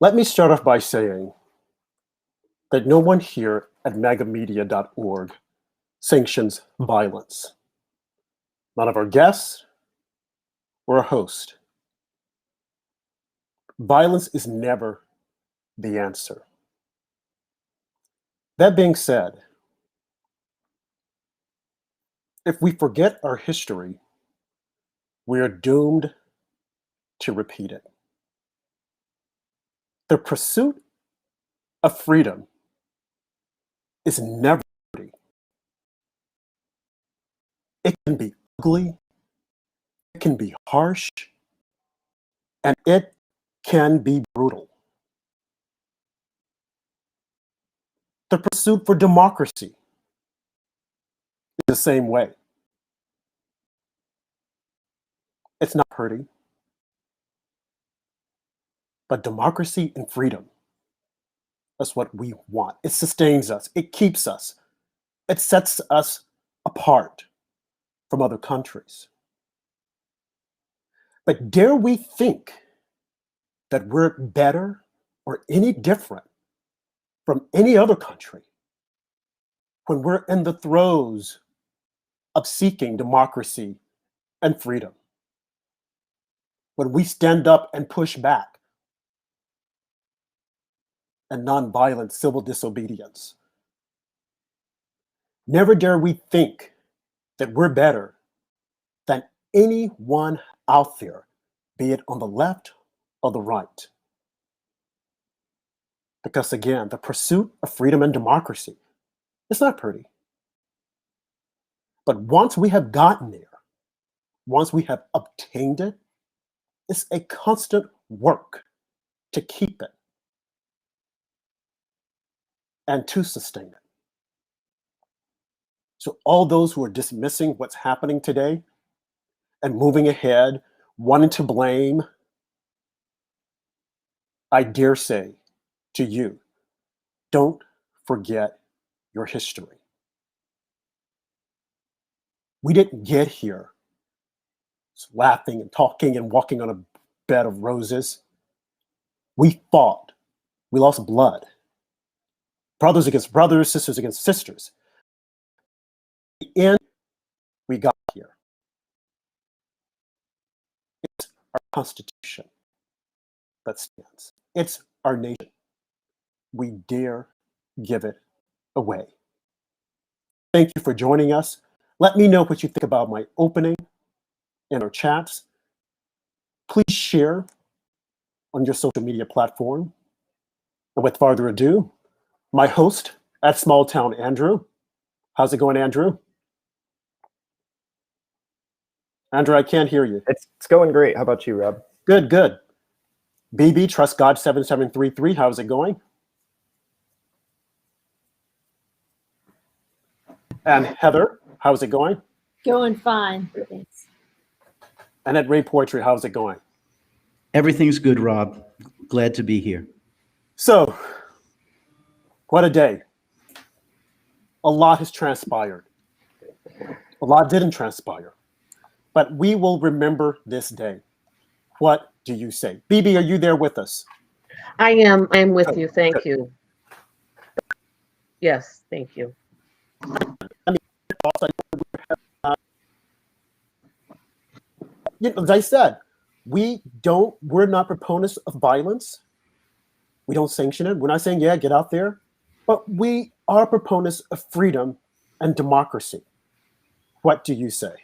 Let me start off by saying that no one here at MegaMedia.org sanctions violence. None of our guests or a host. Violence is never the answer. That being said, if we forget our history, we are doomed to repeat it. The pursuit of freedom is never pretty. It can be ugly, it can be harsh, and it can be brutal. The pursuit for democracy is the same way. It's not pretty, but democracy and freedom, that's what we want. It sustains us, it keeps us, it sets us apart from other countries. But dare we think that we're better or any different from any other country when we're in the throes of seeking democracy and freedom? When we stand up and push back and nonviolent civil disobedience. Never dare we think that we're better than anyone out there, be it on the left or the right. Because again, the pursuit of freedom and democracy, it's not pretty. But once we have gotten there, once we have obtained it, it's a constant work to keep it and to sustain it. So all those who are dismissing what's happening today and moving ahead, wanting to blame, I dare say to you, don't forget your history. We didn't get here laughing and talking and walking on a bed of roses. We fought. We lost blood. Brothers against brothers, sisters against sisters. In the end, we got here. It's our Constitution that stands. It's our nation. We dare give it away. Thank you for joining us. Let me know what you think about my opening in our chats. Please share on your social media platform. And with further ado, my host at Small Town Andrew. How's it going, Andrew? Andrew, I can't hear you. It's going great. How about you, Rob? Good, good. BB, Trust God 7733, how's it going? And Heather, how's it going? Going fine, thanks. And at Ray Poetry, how's it going? Everything's good, Rob. Glad to be here. So, what a day. A lot has transpired. A lot didn't transpire. But we will remember this day. What do you say? BB, are you there with us? I am with you. Thank you. Yes, thank you. As I said, we're not proponents of violence. We don't sanction it. We're not saying, yeah, get out there. But we are proponents of freedom and democracy. What do you say?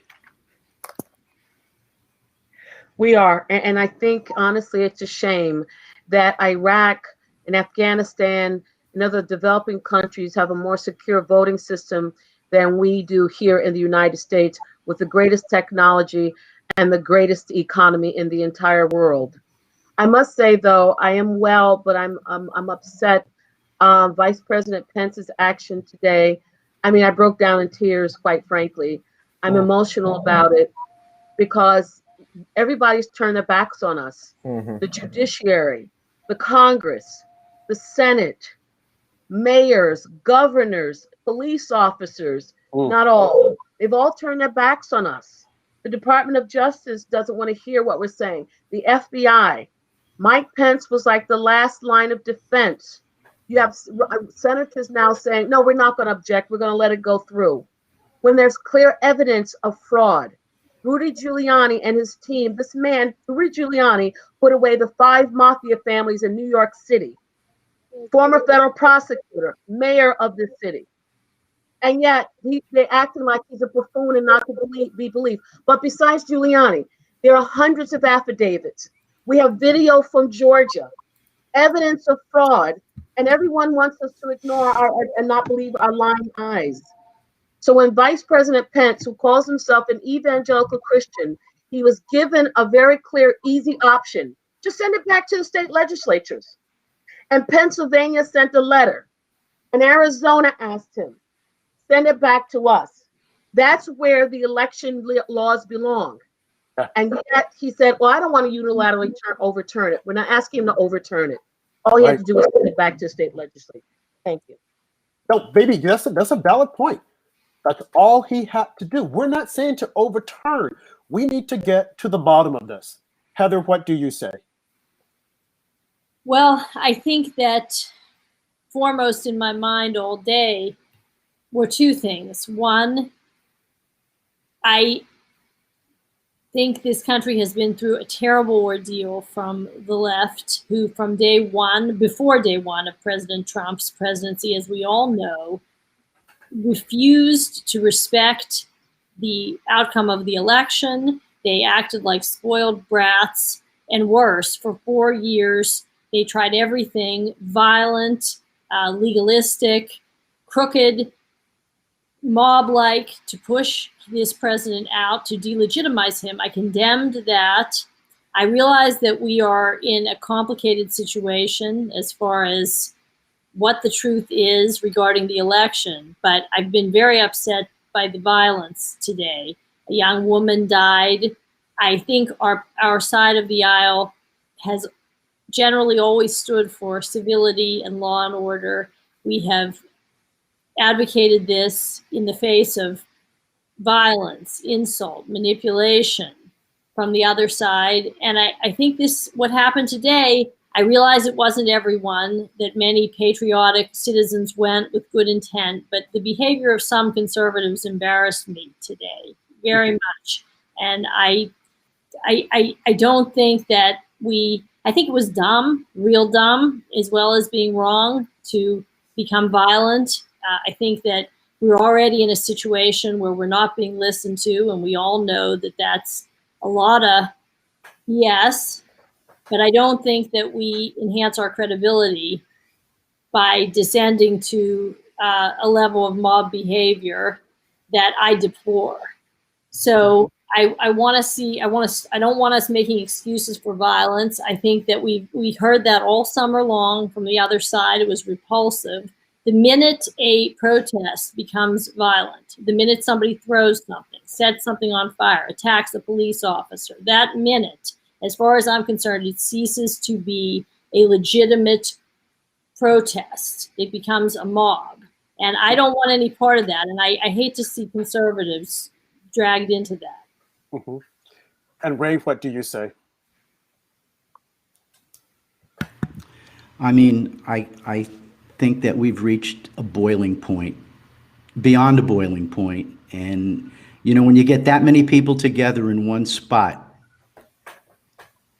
We are. And I think, honestly, it's a shame that Iraq and Afghanistan and other developing countries have a more secure voting system than we do here in the United States, with the greatest technology and the greatest economy in the entire world. I must say, though, I am well, but I'm upset. Vice President Pence's action today, I mean, I broke down in tears, quite frankly. I'm emotional about it because everybody's turned their backs on us. The judiciary, the Congress, the Senate, mayors, governors, police officers, not all. They've all turned their backs on us. The Department of Justice doesn't want to hear what we're saying. The FBI, Mike Pence was like the last line of defense. You have senators now saying, no, we're not going to object. We're going to let it go through. When there's clear evidence of fraud, Rudy Giuliani and his team, this man, Rudy Giuliani, put away the 5 mafia families in New York City. Former federal prosecutor, mayor of the city. And yet they're acting like he's a buffoon and not to be believed. But besides Giuliani, there are hundreds of affidavits. We have video from Georgia, evidence of fraud, and everyone wants us to ignore and not believe our lying eyes. So when Vice President Pence, who calls himself an evangelical Christian, he was given a very clear, easy option. Just send it back to the state legislatures. And Pennsylvania sent a letter. And Arizona asked him, send it back to us. That's where the election laws belong. And yet he said, well, I don't want to unilaterally overturn it. We're not asking him to overturn it. All he had to do was send it back to the state legislature. Thank you. No, baby, that's a valid point. That's all he had to do. We're not saying to overturn. We need to get to the bottom of this. Heather, what do you say? Well, I think that foremost in my mind all day were 2 things. One, I think this country has been through a terrible ordeal from the left, who from day one, before day one of President Trump's presidency, as we all know, refused to respect the outcome of the election. They acted like spoiled brats, and worse, for 4 years, they tried everything violent, legalistic, crooked, mob-like to push this president out, to delegitimize him. I condemned that. I realize that we are in a complicated situation as far as what the truth is regarding the election, but I've been very upset by the violence today. A young woman died. I think our side of the aisle has generally always stood for civility and law and order. We have advocated this in the face of violence, insult, manipulation from the other side. And I think what happened today, I realize it wasn't everyone, that many patriotic citizens went with good intent, but the behavior of some conservatives embarrassed me today very much. And I don't think that I think it was dumb, real dumb, as well as being wrong to become violent. I think that we're already in a situation where we're not being listened to, and we all know that that's a lot of yes, but I don't think that we enhance our credibility by descending to a level of mob behavior that I deplore. So I don't want us making excuses for violence. I think that we heard that all summer long from the other side. It was repulsive. The minute a protest becomes violent, the minute somebody throws something, sets something on fire, attacks a police officer, that minute, as far as I'm concerned, it ceases to be a legitimate protest. It becomes a mob. And I don't want any part of that. And I hate to see conservatives dragged into that. Mm-hmm. And Ray, what do you say? I mean, I think that we've reached a boiling point, beyond a boiling point. And, when you get that many people together in one spot,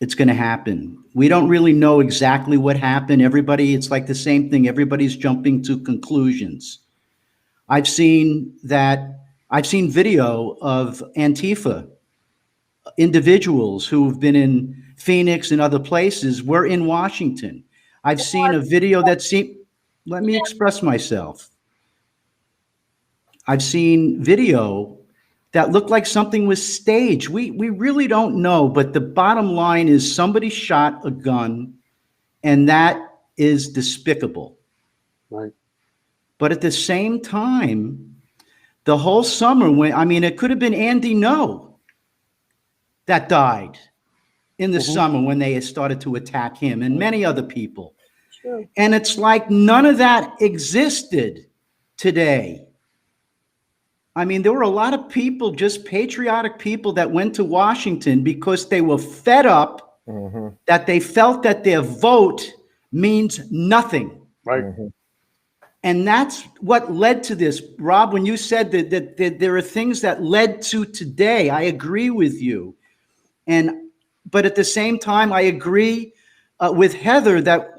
it's going to happen. We don't really know exactly what happened. It's like the same thing. Everybody's jumping to conclusions. I've seen video of Antifa individuals who've been in Phoenix and other places were in Washington. I've seen a video let me express myself. I've seen video that looked like something was staged. We really don't know, but the bottom line is somebody shot a gun, and that is despicable. Right. But at the same time, the whole summer, it could have been Andy Ngo that died in the summer when they started to attack him, and many other people. True. And it's like none of that existed today. There were a lot of people, just patriotic people, that went to Washington because they were fed up that they felt that their vote means nothing. Right. And that's what led to this. Rob, when you said that there are things that led to today, I agree with you. But at the same time, I agree with Heather that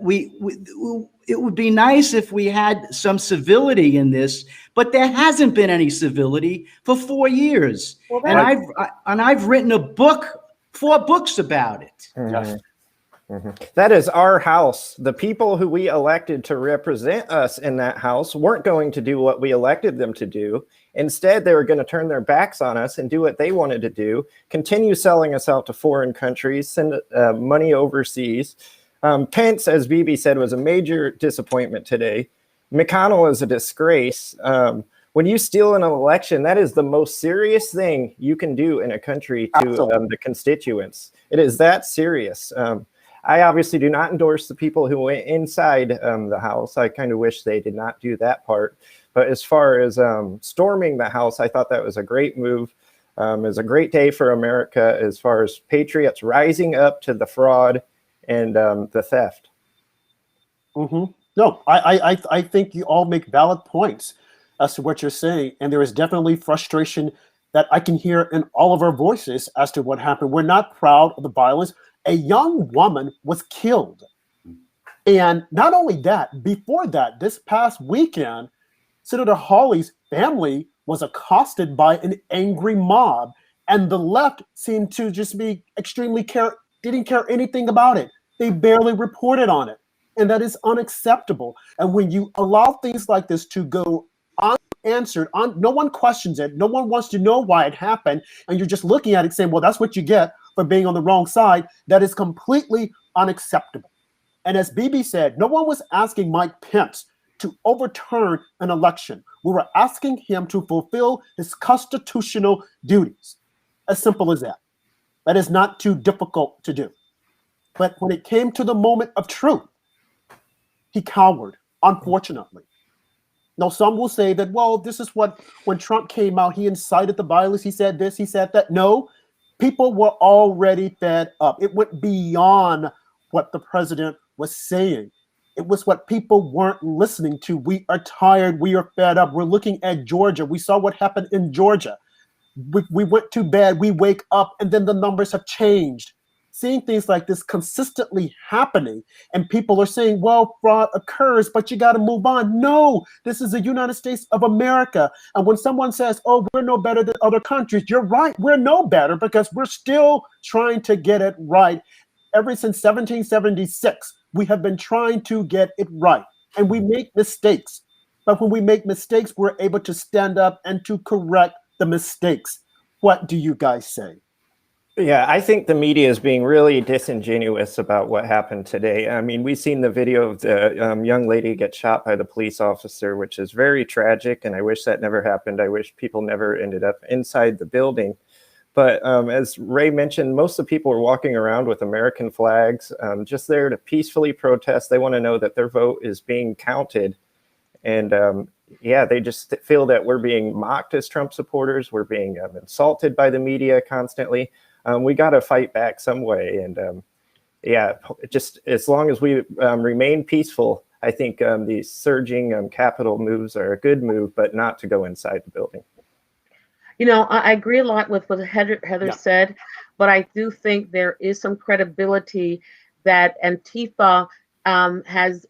it would be nice if we had some civility in this, but there hasn't been any civility for 4 years. Well, and I've written 4 books about it. Yes. That is our house. The people who we elected to represent us in that house weren't going to do what we elected them to do. Instead, they were going to turn their backs on us and do what they wanted to do, continue selling us out to foreign countries, send money overseas. Pence, as Bibi said, was a major disappointment today. McConnell is a disgrace. When you steal an election, that is the most serious thing you can do in a country to the constituents. It is that serious. I obviously do not endorse the people who went inside the House. I kind of wish they did not do that part. But as far as storming the House, I thought that was a great move. It was a great day for America as far as patriots rising up to the fraud and the theft. No, I think you all make valid points as to what you're saying. And there is definitely frustration that I can hear in all of our voices as to what happened. We're not proud of the violence. A young woman was killed. And not only that, before that, this past weekend, Senator Hawley's family was accosted by an angry mob, and the left seemed to just be didn't care anything about it. They barely reported on it. And that is unacceptable. And when you allow things like this to go unanswered, no one questions it, no one wants to know why it happened, and you're just looking at it saying, well, that's what you get for being on the wrong side, that is completely unacceptable. And as Bibi said, no one was asking Mike Pence to overturn an election. We were asking him to fulfill his constitutional duties. As simple as that. That is not too difficult to do. But when it came to the moment of truth, he cowered, unfortunately. Now, some will say that, well, this is what, when Trump came out, he incited the violence, he said this, he said that. No, people were already fed up. It went beyond what the president was saying. It was what people weren't listening to. We are tired. We are fed up. We're looking at Georgia. We saw what happened in Georgia. We went to bed. We wake up, and then the numbers have changed. Seeing things like this consistently happening, and people are saying, well, fraud occurs, but you got to move on. No, this is the United States of America. And when someone says, oh, we're no better than other countries, you're right. We're no better because we're still trying to get it right. Ever since 1776, we have been trying to get it right. And we make mistakes. But when we make mistakes, we're able to stand up and to correct the mistakes. What do you guys say? Yeah, I think the media is being really disingenuous about what happened today. I mean, we've seen the video of the young lady get shot by the police officer, which is very tragic, and I wish that never happened. I wish people never ended up inside the building. But as Ray mentioned, most of the people are walking around with American flags, just there to peacefully protest. They want to know that their vote is being counted. And yeah, they just feel that we're being mocked as Trump supporters. We're being insulted by the media constantly. We got to fight back some way. And yeah, just as long as we remain peaceful, I think these surging Capitol moves are a good move, but not to go inside the building. You know, I agree a lot with what Heather said, but I do think there is some credibility that Antifa has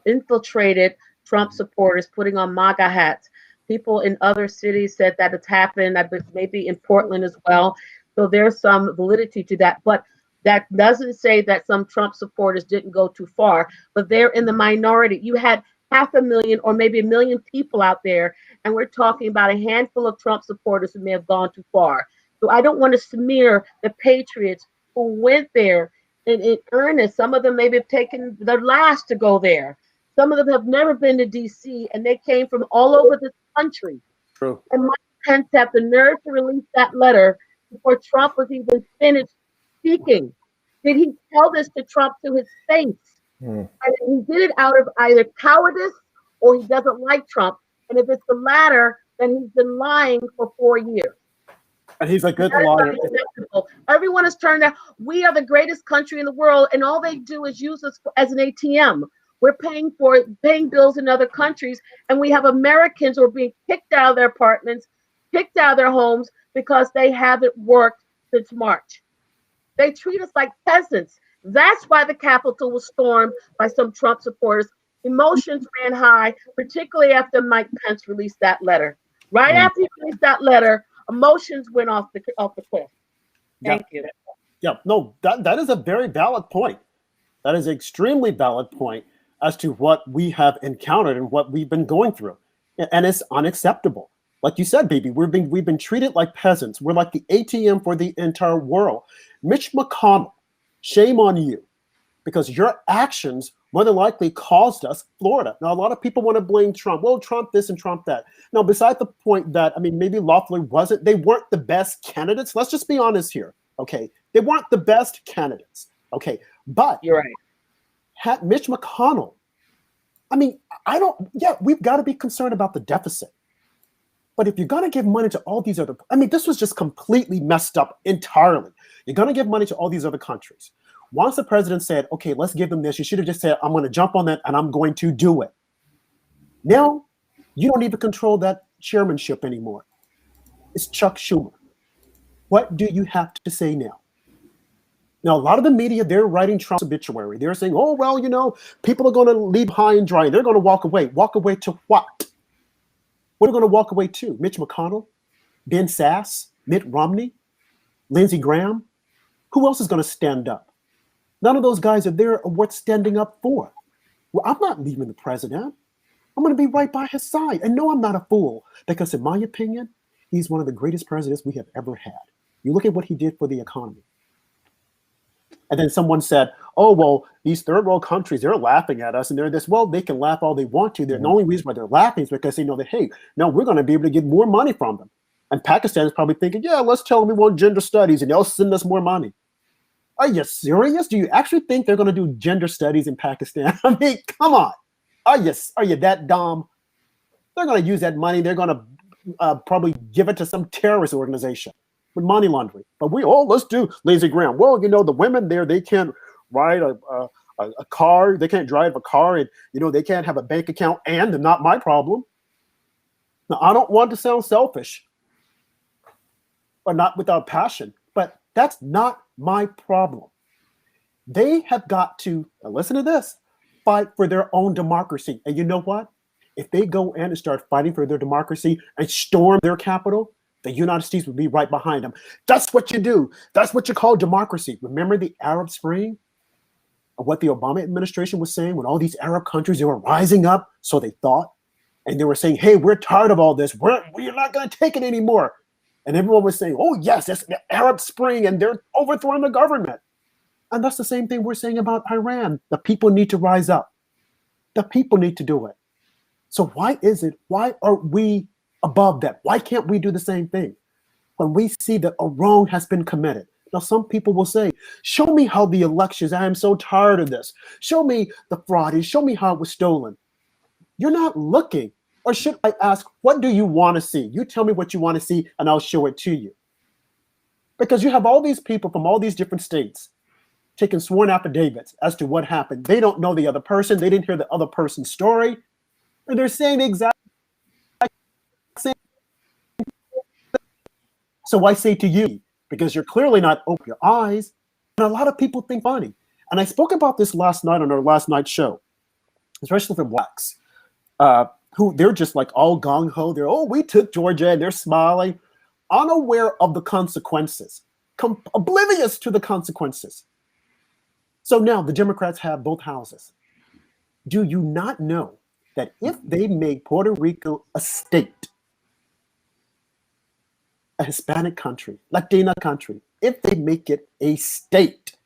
infiltrated Trump supporters, putting on MAGA hats. People in other cities said that it's happened, maybe in Portland as well. So there's some validity to that. But that doesn't say that some Trump supporters didn't go too far, but they're in the minority. You had 500,000 or maybe 1 million people out there, and we're talking about a handful of Trump supporters who may have gone too far. So I don't want to smear the patriots who went there in earnest. Some of them maybe have taken their last to go there. Some of them have never been to D.C., and they came from all over the country. True. And Mike Pence had the nerve to release that letter before Trump was even finished speaking. Did he tell this to Trump to his face? And he did it out of either cowardice or he doesn't like Trump. And if it's the latter, then he's been lying for 4 years. And he's a good That is lawyer. unacceptable. Everyone is turned out. We are the greatest country in the world, and all they do is use us as an ATM. We're paying bills in other countries, and we have Americans who are being kicked out of their apartments, kicked out of their homes because they haven't worked since March. They treat us like peasants. That's why the Capitol was stormed by some Trump supporters. Emotions ran high, particularly after Mike Pence released that letter. Right after he released that letter, emotions went off the cliff. Thank you. Yeah, no, that is a very valid point. That is an extremely valid point as to what we have encountered and what we've been going through. And it's unacceptable. Like you said, baby, we've been treated like peasants. We're like the ATM for the entire world. Mitch McConnell, shame on you, because your actions more than likely caused us Florida. Now, a lot of people want to blame Trump. Well, Trump this and Trump that. Now, beside the point that, I mean, maybe Loeffler they weren't the best candidates. Let's just be honest here, okay? They weren't the best candidates, okay? But You're right. had Mitch McConnell, I mean, we've got to be concerned about the deficit. But if you're going to give money to all these other, I mean, this was just completely messed up entirely. You're going to give money to all these other countries. Once the president said, okay, let's give them this, you should have just said, I'm going to jump on that and I'm going to do it. Now, you don't even control that chairmanship anymore. It's Chuck Schumer. What do you have to say now? Now, a lot of the media, they're writing Trump's obituary. They're saying, oh, well, you know, people are going to leave high and dry. They're going to walk away. Walk away to what? What are they going to walk away to? Mitch McConnell, Ben Sasse, Mitt Romney, Lindsey Graham? Who else is going to stand up? None of those guys are there worth standing up for. Well, I'm not leaving the president. I'm going to be right by his side. And no, I'm not a fool, because in my opinion, he's one of the greatest presidents we have ever had. You look at what he did for the economy. And then someone said, oh, well, these third world countries, they're laughing at us and they're this. Well, they can laugh all they want to. The only reason why they're laughing is because they know that, hey, now we're going to be able to get more money from them. And Pakistan is probably thinking, yeah, let's tell them we want gender studies and they'll send us more money. Are you serious? Do you actually think they're going to do gender studies in Pakistan? I mean, come on. Are you that dumb? They're going to use that money. They're going to probably give it to some terrorist organization with money laundering. But let's do Lindsey Graham. Well, you know, the women there, they can't ride a car. They can't drive a car, and, you know, they can't have a bank account, and they're not my problem. Now, I don't want to sound selfish or not without passion, but that's not my problem. They have got to, now listen to this, fight for their own democracy. And you know what? If they go in and start fighting for their democracy and storm their capital, the United States would be right behind them. That's what you do. That's what you call democracy. Remember the Arab Spring? Or what the Obama administration was saying when all these Arab countries, they were rising up, so they thought, and they were saying, hey, we're tired of all this. We're not going to take it anymore. And everyone was saying, oh, yes, it's the Arab Spring, and they're overthrowing the government. And that's the same thing we're saying about Iran. The people need to rise up. The people need to do it. So why are we above that? Why can't we do the same thing? When we see that a wrong has been committed. Now, some people will say, show me how the elections, I am so tired of this. Show me the fraud, show me how it was stolen. You're not looking. Or should I ask, what do you want to see? You tell me what you want to see, and I'll show it to you. Because you have all these people from all these different states taking sworn affidavits as to what happened. They don't know the other person. They didn't hear the other person's story. And they're saying the exact same. So I say to you, because you're clearly not open your eyes, and a lot of people think funny. And I spoke about this last night on our last night show, especially for blacks, who they're just like all gung-ho. They're, oh, we took Georgia, and they're smiling, unaware of the consequences, oblivious to the consequences. So now the Democrats have both houses. Do you not know that if they make Puerto Rico a state, a Hispanic country, Latina country, if they make it a state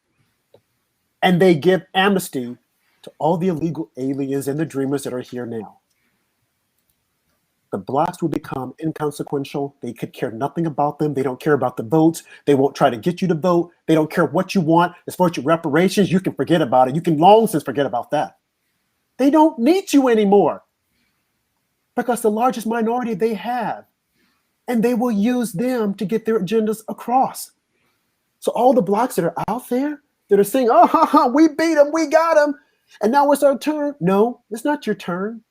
and they give amnesty to all the illegal aliens and the dreamers that are here now, the blacks will become inconsequential. They could care nothing about them. They don't care about the votes. They won't try to get you to vote. They don't care what you want. As far as your reparations, you can forget about it. You can long since forget about that. They don't need you anymore because the largest minority they have and they will use them to get their agendas across. So all the blacks that are out there that are saying, oh, we beat them, we got them, and now it's our turn. No, it's not your turn.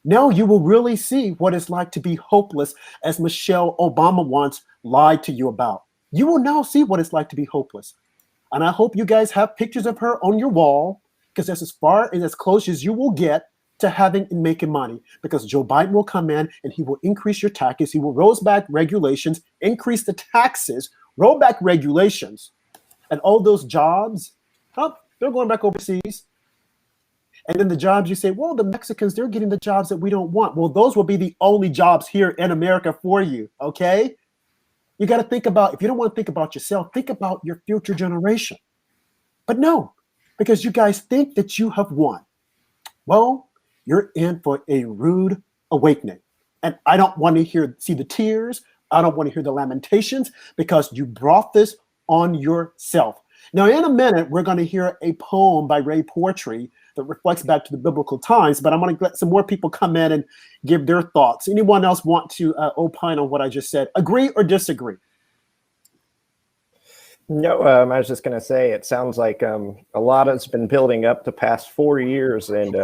Now you will really see what it's like to be hopeless, as Michelle Obama once lied to you about. You will now see what it's like to be hopeless. And I hope you guys have pictures of her on your wall, because that's as far and as close as you will get to having and making money, because Joe Biden will come in and he will increase your taxes. He will roll back regulations, increase the taxes, roll back regulations, and all those jobs, they're going back overseas. And then the jobs you say, well, the Mexicans, they're getting the jobs that we don't want. Well, those will be the only jobs here in America for you, okay? You got to think about, if you don't want to think about yourself, think about your future generation. But no, because you guys think that you have won. Well, you're in for a rude awakening. And I don't want to see the tears. I don't want to hear the lamentations, because you brought this on yourself. Now, in a minute, we're going to hear a poem by Ray Poetry that reflects back to the biblical times, but I'm going to let some more people come in and give their thoughts. Anyone else want to opine on what I just said? Agree or disagree? No, I was just going to say, it sounds like a lot has been building up the past 4 years, and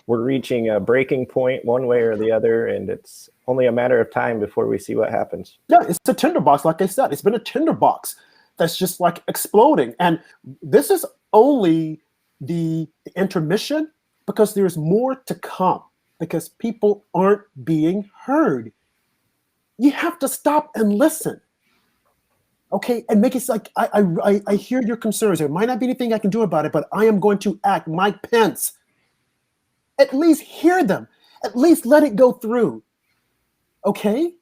we're reaching a breaking point one way or the other, and it's only a matter of time before we see what happens. Yeah, it's a tinderbox, like I said. It's been a tinderbox that's just like exploding. And this is only the intermission, because there's more to come, because people aren't being heard. You have to stop and listen. Okay, and make it like, I hear your concerns. There might not be anything I can do about it, but I am going to act. Mike Pence, at least hear them. At least let it go through. Okay?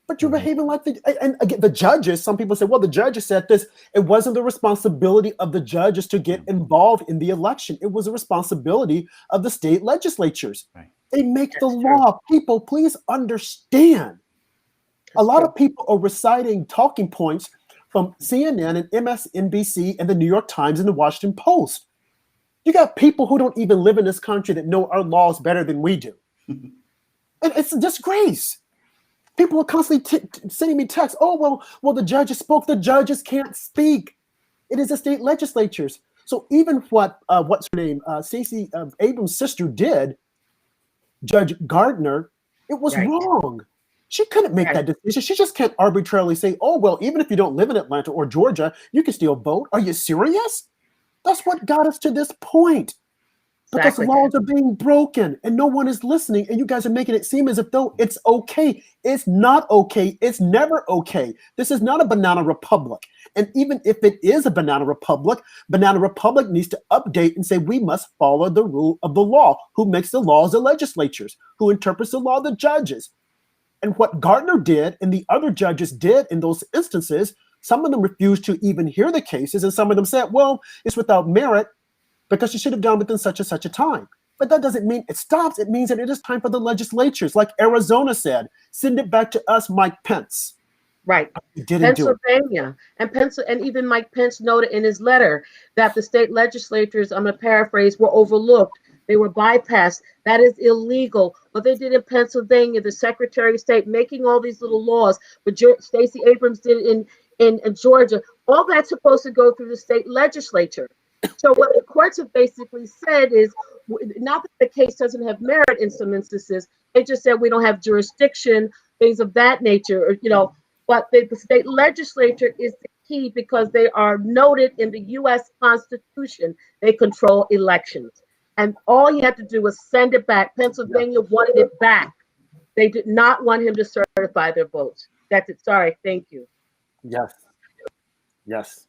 But you're behaving like and again, the judges, some people say, well, the judges said this. It wasn't the responsibility of the judges to get involved in the election. It was a responsibility of the state legislatures. Right. They make the law. People, please understand. A lot of people are reciting talking points from CNN and MSNBC and the New York Times and the Washington Post. You got people who don't even live in this country that know our laws better than we do. And it's a disgrace. People are constantly sending me texts. Oh, well, the judges spoke. The judges can't speak. It is the state legislatures. So even what's her name, Stacey Abrams' sister did, Judge Gardner, it was wrong. She couldn't make that decision. She just can't arbitrarily say, oh, well, even if you don't live in Atlanta or Georgia, you can still vote. Are you serious? That's what got us to this point. Because laws are being broken and no one is listening, and you guys are making it seem as if though it's okay. It's not okay. It's never okay. This is not a banana republic. And even if it is a banana republic needs to update and say we must follow the rule of the law. Who makes the laws? The legislatures. Who interprets the law? The judges. And what Gardner did and the other judges did in those instances, some of them refused to even hear the cases, and some of them said, well, it's without merit, because you should have done within such and such a time. But that doesn't mean it stops. It means that it is time for the legislatures, like Arizona said, send it back to us, Mike Pence. Right. Pennsylvania. And even Mike Pence noted in his letter that the state legislatures, I'm going to paraphrase, were overlooked. They were bypassed. That is illegal. What they did in Pennsylvania, the Secretary of State making all these little laws, but Stacey Abrams did in Georgia, all that's supposed to go through the state legislature. So what the courts have basically said is, not that the case doesn't have merit in some instances, they just said we don't have jurisdiction, things of that nature, or, but the state legislature is the key, because they are noted in the U.S. Constitution. They control elections. And all he had to do was send it back. Pennsylvania wanted it back. They did not want him to certify their votes. That's it. Sorry. Thank you. Yes. Yes.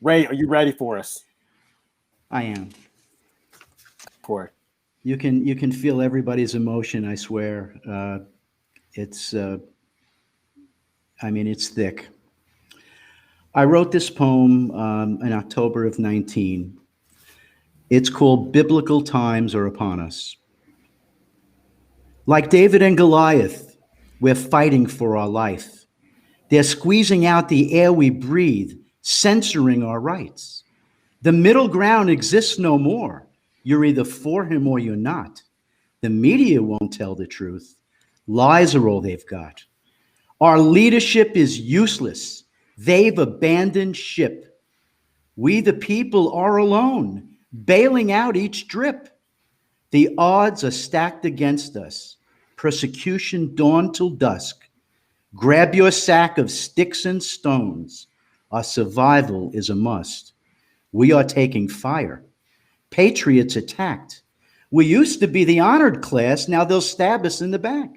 Ray, are you ready for us? I am. For it. You can feel everybody's emotion, I swear. It's thick. I wrote this poem in October of 19. It's called Biblical Times Are Upon Us. Like David and Goliath, we're fighting for our life. They're squeezing out the air we breathe, censoring our rights. The middle ground exists no more. You're either for him or you're not. The media won't tell the truth. Lies are all they've got. Our leadership is useless. They've abandoned ship. We, the people, are alone, bailing out each drip. The odds are stacked against us. Persecution dawn till dusk. Grab your sack of sticks and stones. Our survival is a must. We are taking fire. Patriots attacked. We used to be the honored class. Now they'll stab us in the back.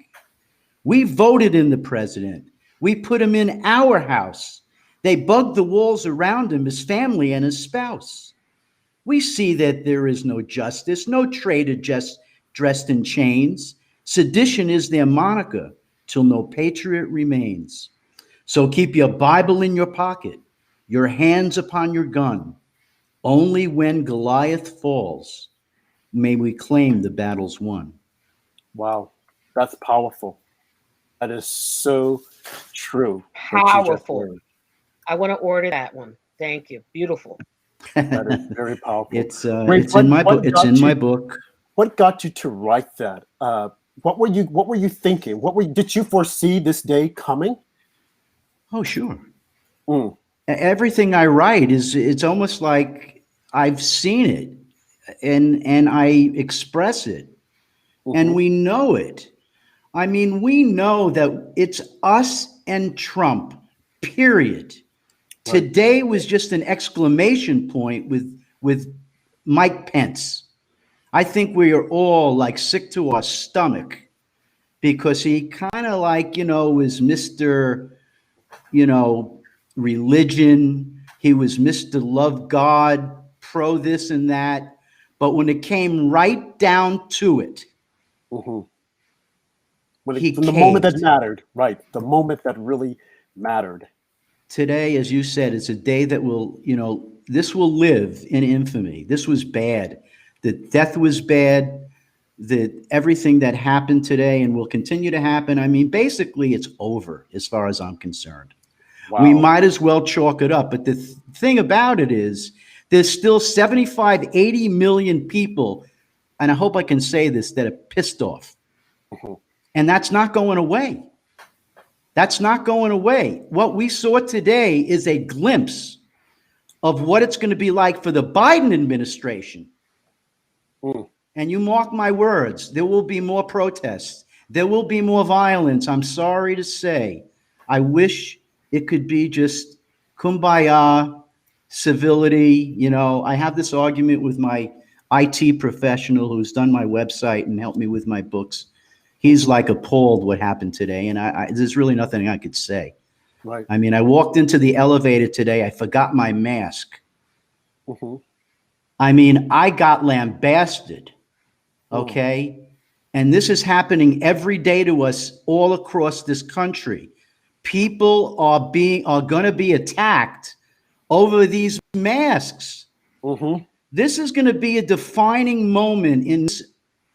We voted in the president. We put him in our house. They bugged the walls around him, his family and his spouse. We see that there is no justice, no traitor just dressed in chains. Sedition is their moniker till no patriot remains. So keep your Bible in your pocket, your hands upon your gun. Only when Goliath falls may we claim the battle's won. Wow, that's powerful. That is so true. Powerful. I want to order that one. Thank you. Beautiful. That is very powerful. It's in my book. It's in my book. What got you to write that? What were you thinking? Did you foresee this day coming? Oh, sure. Everything I write it's almost like I've seen it and I express it. And we know it. I mean, we know that it's us and Trump, period. Right. Today was just an exclamation point with Mike Pence. I think we are all like sick to our stomach because he kind of like, was Mr., religion. He was Mr. Love God, pro this and that. But when it came right down to it, from the moment that mattered, right? The moment that really mattered. Today, as you said, it's a day that will, this will live in infamy. This was bad. The death was bad. Everything that happened today and will continue to happen. I mean, basically, it's over as far as I'm concerned. Wow. We might as well chalk it up. But the thing about it is there's still 75, 80 million people, and I hope I can say this, that are pissed off. And that's not going away. That's not going away. What we saw today is a glimpse of what it's going to be like for the Biden administration. And you mark my words, there will be more protests. There will be more violence. I'm sorry to say. I wish it could be just kumbaya, civility. I have this argument with my IT professional who's done my website and helped me with my books. He's like appalled what happened today. And there's really nothing I could say. Right. I mean, I walked into the elevator today. I forgot my mask. I mean, I got lambasted. Okay. And this is happening every day to us all across this country. People are going to be attacked over these masks. This is going to be a defining moment in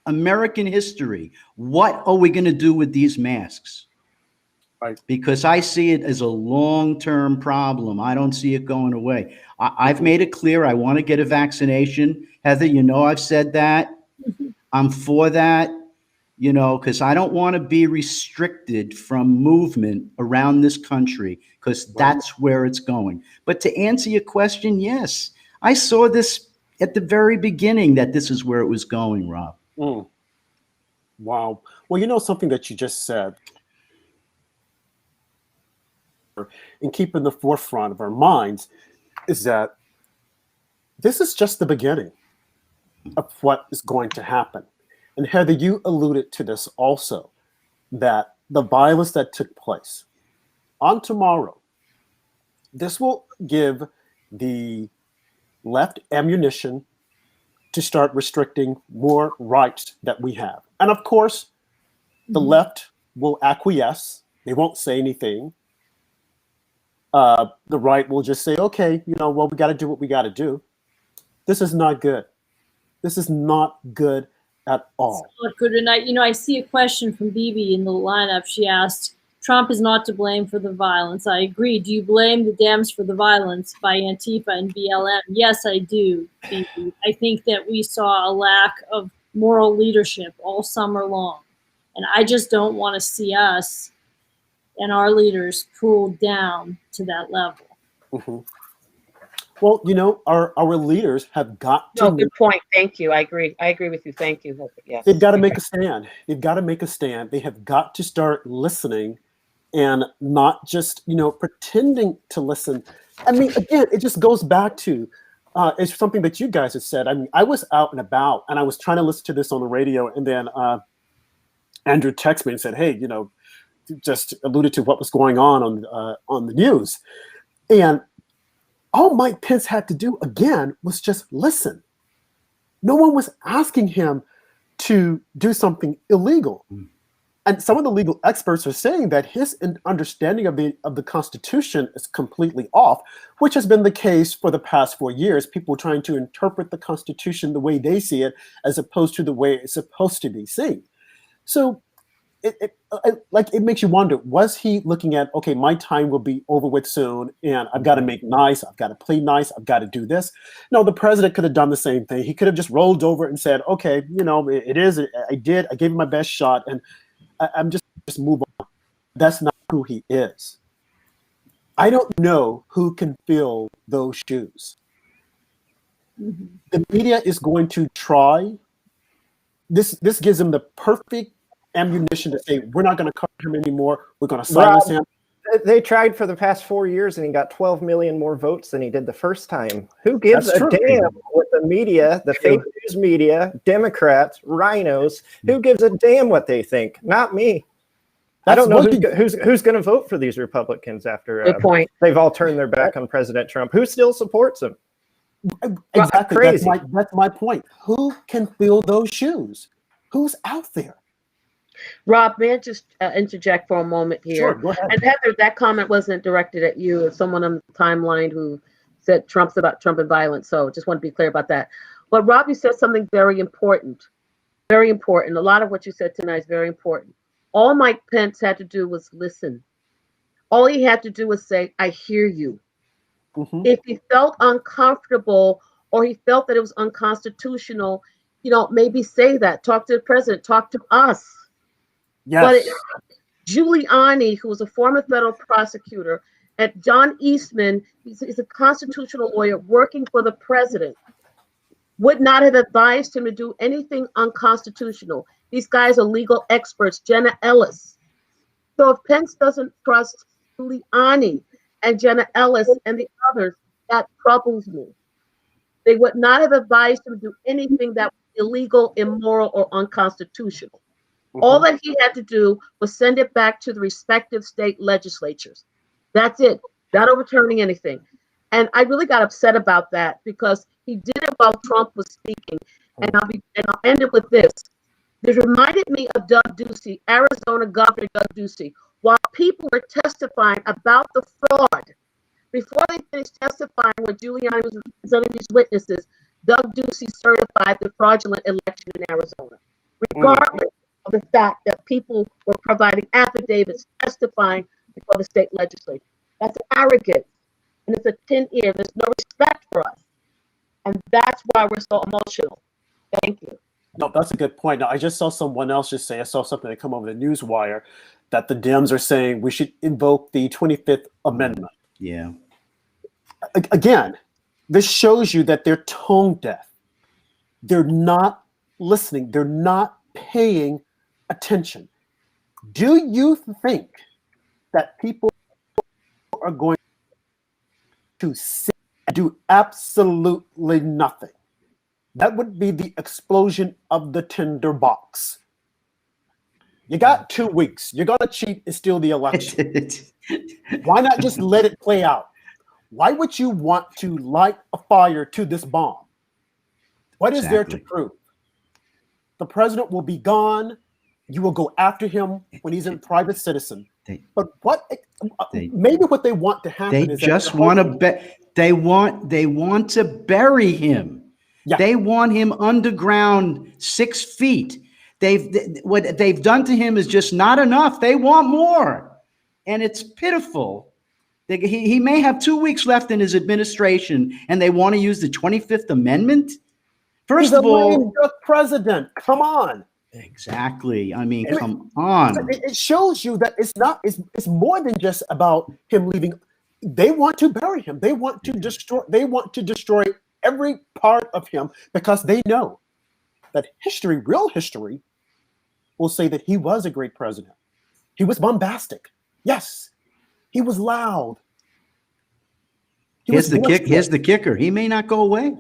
American history. What are we going to do with these masks? Right. Because I see it as a long-term problem. I don't see it going away. I've made it clear I want to get a vaccination. Heather, I've said that. I'm for that, because I don't want to be restricted from movement around this country because that's where it's going. But to answer your question, yes, I saw this at the very beginning that this is where it was going, Rob. Wow. Well, something that you just said, and keep in the forefront of our minds, is that this is just the beginning of what is going to happen. And Heather, you alluded to this also, that the violence that took place on tomorrow, this will give the left ammunition to start restricting more rights that we have. And of course, the left will acquiesce. They won't say anything. The right will just say, okay, we got to do what we got to do. This is not good. This is not good at all. It's not good. And I see a question from Bibi in the lineup. She asked, Trump is not to blame for the violence. I agree. Do you blame the Dems for the violence by Antifa and BLM? Yes, I do, Bibi. I think that we saw a lack of moral leadership all summer long. And I just don't want to see us and our leaders cooled down to that level. Mm-hmm. Well, you know, our leaders have got to. No, good point. Thank you. I agree. I agree with you. Thank you. Yes. They've got to make a stand. They've got to make a stand. They have got to start listening and not just, you know, pretending to listen. I mean, again, it just goes back to it's something that you guys have said. I mean, I was out and about and I was trying to listen to this on the radio, and then Andrew texted me and said, "Hey, you know, just alluded to what was going on the news," and all Mike Pence had to do again was just listen. No one was asking him to do something illegal. And some of the legal experts are saying that his understanding of the Constitution is completely off, which has been the case for the past 4 years. People trying to interpret the Constitution the way they see it, as opposed to the way it's supposed to be seen. So it makes you wonder, was he looking at, okay, my time will be over with soon, and I've got to make nice, I've got to play nice, I've got to do this. No, the president could have done the same thing. He could have just rolled over and said, okay, you know, I gave him my best shot, and I'm just move on. That's not who he is. I don't know who can fill those shoes. Mm-hmm. The media is going to try. This gives them the perfect ammunition to say, we're not going to cover him anymore. We're going to silence him. They tried for the past 4 years and he got 12 million more votes than he did the first time. Who gives a damn what the media, the fake news media, Democrats, rhinos, who gives a damn what they think? Not me. I don't know who's going to vote for these Republicans after they've all turned their back on President Trump. Who still supports him? Exactly. Crazy. That's my point. Who can fill those shoes? Who's out there? Rob, may I just interject for a moment here? Sure, go ahead. And Heather, that comment wasn't directed at you. It's someone on the timeline who said Trump's about Trump and violence. So just want to be clear about that. But Rob, you said something very important. Very important. A lot of what you said tonight is very important. All Mike Pence had to do was listen. All he had to do was say, I hear you. Mm-hmm. If he felt uncomfortable or he felt that it was unconstitutional, you know, maybe say that. Talk to the president. Talk to us. Yes. But Giuliani, who was a former federal prosecutor, and John Eastman, he's a constitutional lawyer working for the president, would not have advised him to do anything unconstitutional. These guys are legal experts, Jenna Ellis. So if Pence doesn't trust Giuliani and Jenna Ellis and the others, that troubles me. They would not have advised him to do anything that was illegal, immoral, or unconstitutional. Mm-hmm. All that he had to do was send it back to the respective state legislatures. That's it, not overturning anything. And I really got upset about that because he did it while Trump was speaking. And I'll end it with this. This reminded me of Doug Ducey, Arizona Governor Doug Ducey. While people were testifying about the fraud, before they finished testifying when Giuliani was presenting these witnesses, Doug Ducey certified the fraudulent election in Arizona, regardless of the fact that people were providing affidavits testifying before the state legislature. That's arrogant, and it's a tin ear. There's no respect for us, and that's why we're so emotional. Thank you. No, that's a good point. Now, I just saw someone else just say, I saw something that come over the news wire, that the Dems are saying we should invoke the 25th Amendment. Yeah. Again, this shows you that they're tone deaf. They're not listening. They're not paying attention. Do you think that people are going to sit and do absolutely nothing? That would be the explosion of the tinderbox. You got 2 weeks. You're going to cheat and steal the election. Why not just let it play out? Why would you want to light a fire to this bomb? What is there to prove? The president will be gone. You will go after him when he's a private citizen. But maybe what they want to happen is they just want to they want to bury him. Yeah. They want him underground 6 feet. What they've done to him is just not enough. They want more, and it's pitiful. He may have 2 weeks left in his administration, and they want to use the 25th Amendment. First of all, the president. Come on. Exactly. I mean, come on. It shows you that it's more than just about him leaving. They want to bury him. They want to destroy every part of him because they know that history, real history, will say that he was a great president. He was bombastic. Yes. He was loud. Here's the kicker. He may not go away.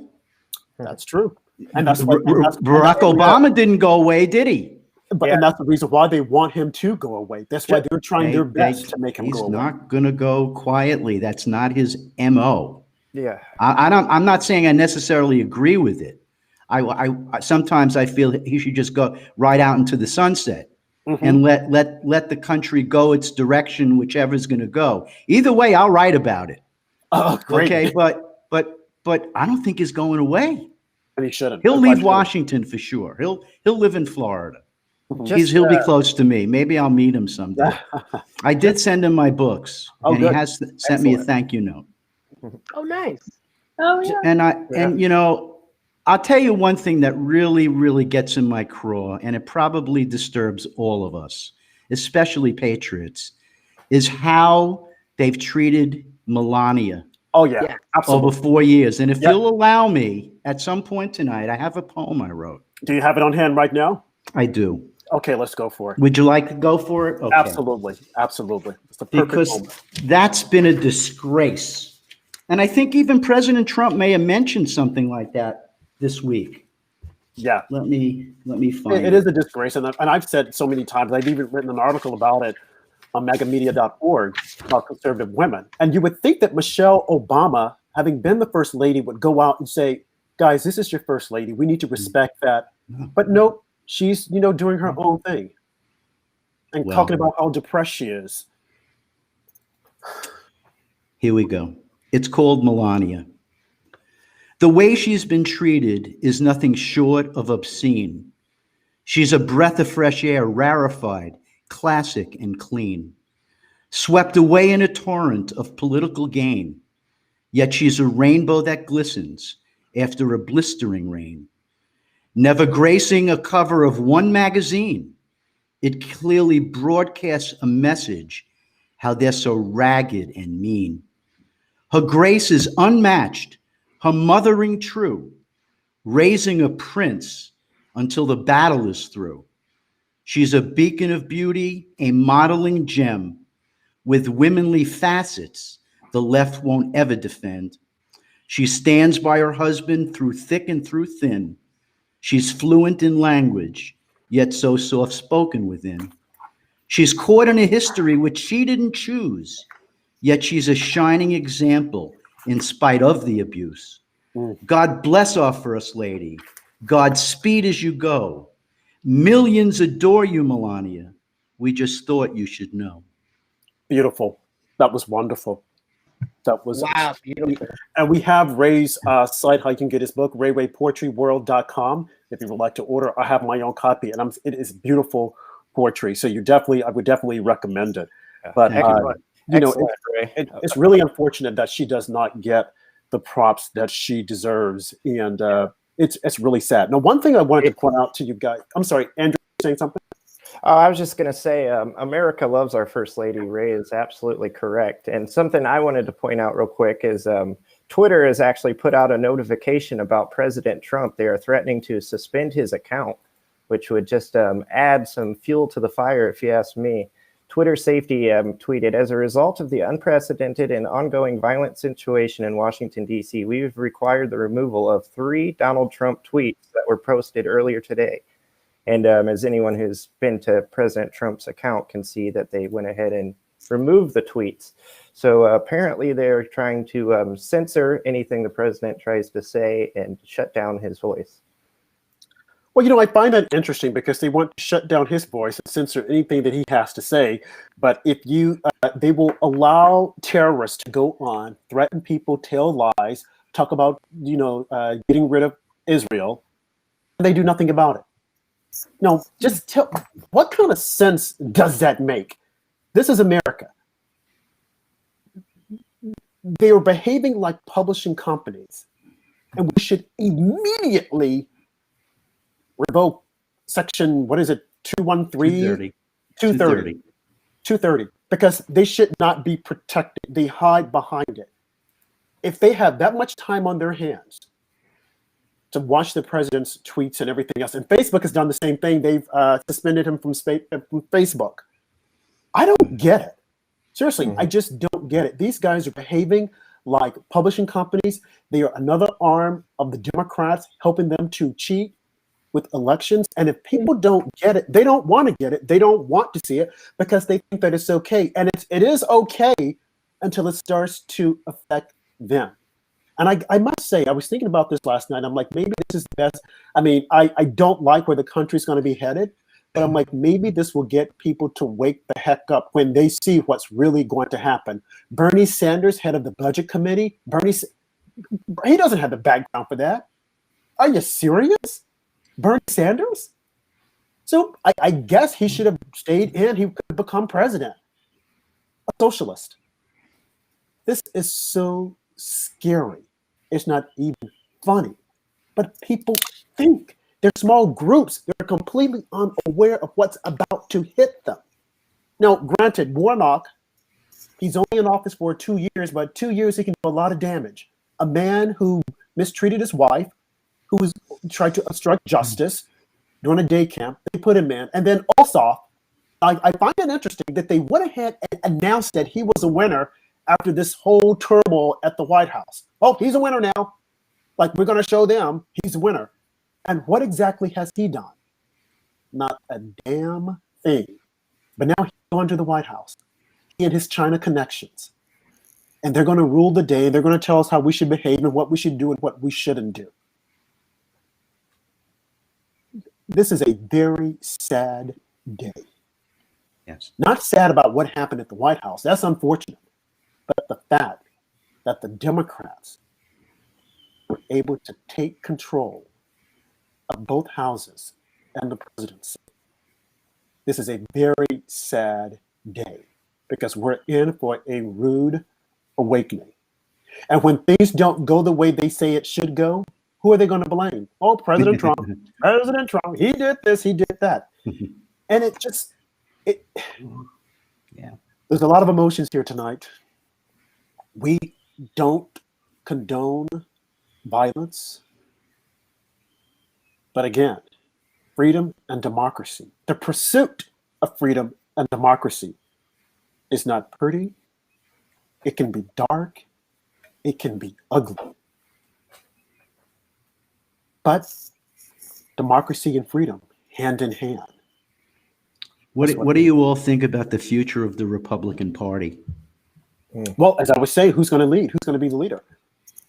That's true. And that's why Barack Obama didn't go away, did he? And that's the reason why they want him to go away. That's why they're trying their best to make him go away. He's not going to go quietly. That's not his MO. Yeah. I'm not saying I necessarily agree with it. I sometimes I feel he should just go right out into the sunset and let the country go its direction, whichever is going to go. Either way, I'll write about it. Oh, great. Okay, but I don't think he's going away. And he shouldn't. He'll leave Washington for sure. He'll live in Florida. He'll be close to me. Maybe I'll meet him someday. I did send him my books, and he has sent me a thank you note. Oh, nice. Oh, yeah. And you know, I'll tell you one thing that really, really gets in my craw, and it probably disturbs all of us, especially patriots, is how they've treated Melania. Oh, yeah. Absolutely. Over 4 years. And if you'll allow me, at some point tonight, I have a poem I wrote. Do you have it on hand right now? I do. Okay, let's go for it. Would you like to go for it? Okay. Absolutely. Absolutely. It's the perfect Because moment. that's been a disgrace. And I think even President Trump may have mentioned something like that this week. Yeah. Let me find It is a disgrace. And I've said so many times, I've even written an article about it on MegaMedia.org about conservative women. And you would think that Michelle Obama, having been the first lady, would go out and say, guys, this is your first lady. We need to respect that. But no, she's, doing her own thing and talking about how depressed she is. Here we go. It's called Melania. The way she's been treated is nothing short of obscene. She's a breath of fresh air, rarefied, classic and clean, swept away in a torrent of political gain. Yet she's a rainbow that glistens after a blistering rain. Never gracing a cover of one magazine, it clearly broadcasts a message how they're so ragged and mean. Her grace is unmatched, her mothering true, raising a prince until the battle is through. She's a beacon of beauty, a modeling gem with womanly facets the left won't ever defend. She stands by her husband through thick and through thin. She's fluent in language, yet so soft-spoken within. She's caught in a history which she didn't choose, yet she's a shining example in spite of the abuse. God bless our First Lady. Godspeed as you go. Millions adore you, Melania. We just thought you should know. Beautiful. That was wonderful. That was Wow, beautiful. And we have Ray's site, how you can get his book, raywaypoetryworld.com. If you would like to order, I have my own copy, and it is beautiful poetry. So I would definitely recommend it. But it's really unfortunate that she does not get the props that she deserves, and it's really sad. Now, one thing I wanted to point out to you guys. I'm sorry, Andrew, saying something? Oh, I was just going to say, America loves our First Lady. Ray is absolutely correct. And something I wanted to point out real quick is Twitter has actually put out a notification about President Trump. They are threatening to suspend his account, which would just add some fuel to the fire, if you ask me. Twitter Safety tweeted, as a result of the unprecedented and ongoing violent situation in Washington, D.C., we've required the removal of 3 Donald Trump tweets that were posted earlier today. And as anyone who's been to President Trump's account can see that they went ahead and removed the tweets. So apparently they're trying to censor anything the president tries to say and shut down his voice. Well, I find that interesting because they want to shut down his voice and censor anything that he has to say. But if they will allow terrorists to go on, threaten people, tell lies, talk about, getting rid of Israel, and they do nothing about it. No, just what kind of sense does that make? This is America. They are behaving like publishing companies, and we should immediately revoke section, what is it, 213? 230. 230, because they should not be protected. They hide behind it. If they have that much time on their hands to watch the president's tweets and everything else, and Facebook has done the same thing. They've suspended him from Facebook. I don't get it. Seriously, I just don't get it. These guys are behaving like publishing companies. They are another arm of the Democrats, helping them to cheat with elections. And if people don't get it, they don't want to get it. They don't want to see it because they think that it's okay. And it is okay until it starts to affect them. And I must say, I was thinking about this last night. I'm like, maybe this is the best. I mean, I don't like where the country's going to be headed, but I'm like, maybe this will get people to wake the heck up when they see what's really going to happen. Bernie Sanders, head of the budget committee, he doesn't have the background for that. Are you serious? Bernie Sanders? So I guess he should have stayed in. He could have become president. A socialist. This is so scary. It's not even funny. But people think. They're small groups. They're completely unaware of what's about to hit them. Now, granted, Warnock, he's only in office for 2 years, but 2 years he can do a lot of damage. A man who mistreated his wife, who was tried to obstruct justice during a day camp, they put him in. And then Ossoff, I find it interesting that they went ahead and announced that he was a winner after this whole turmoil at the White House. Oh, he's a winner now. Like, we're going to show them he's a winner. And what exactly has he done? Not a damn thing. But now he's gone to the White House. He and his China connections. And they're going to rule the day. They're going to tell us how we should behave and what we should do and what we shouldn't do. This is a very sad day. Yes. Not sad about what happened at the White House. That's unfortunate. But the fact that the Democrats were able to take control of both houses and the presidency. This is a very sad day because we're in for a rude awakening. And when things don't go the way they say it should go, who are they going to blame? Oh, President Trump. President Trump. He did this, he did that. And there's a lot of emotions here tonight. We don't condone violence. But again, freedom and democracy, the pursuit of freedom and democracy is not pretty. It can be dark. It can be ugly. But democracy and freedom, hand in hand. What do you all think about the future of the Republican Party? Well, as I was saying, who's going to lead? Who's going to be the leader?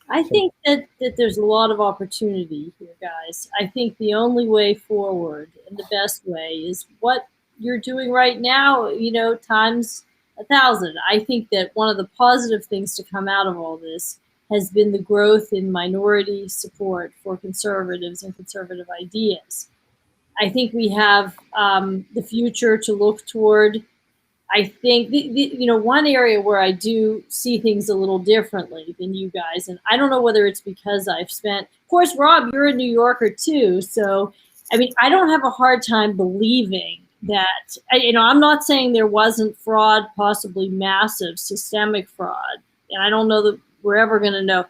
I think that there's a lot of opportunity here, guys. I think the only way forward and the best way is what you're doing right now, times 1,000. I think that one of the positive things to come out of all this has been the growth in minority support for conservatives and conservative ideas. I think we have the future to look toward. I think, one area where I do see things a little differently than you guys, and I don't know whether it's because I've spent, of course, Rob, you're a New Yorker too. So, I mean, I don't have a hard time believing that, I'm not saying there wasn't fraud, possibly massive systemic fraud, and I don't know that we're ever going to know.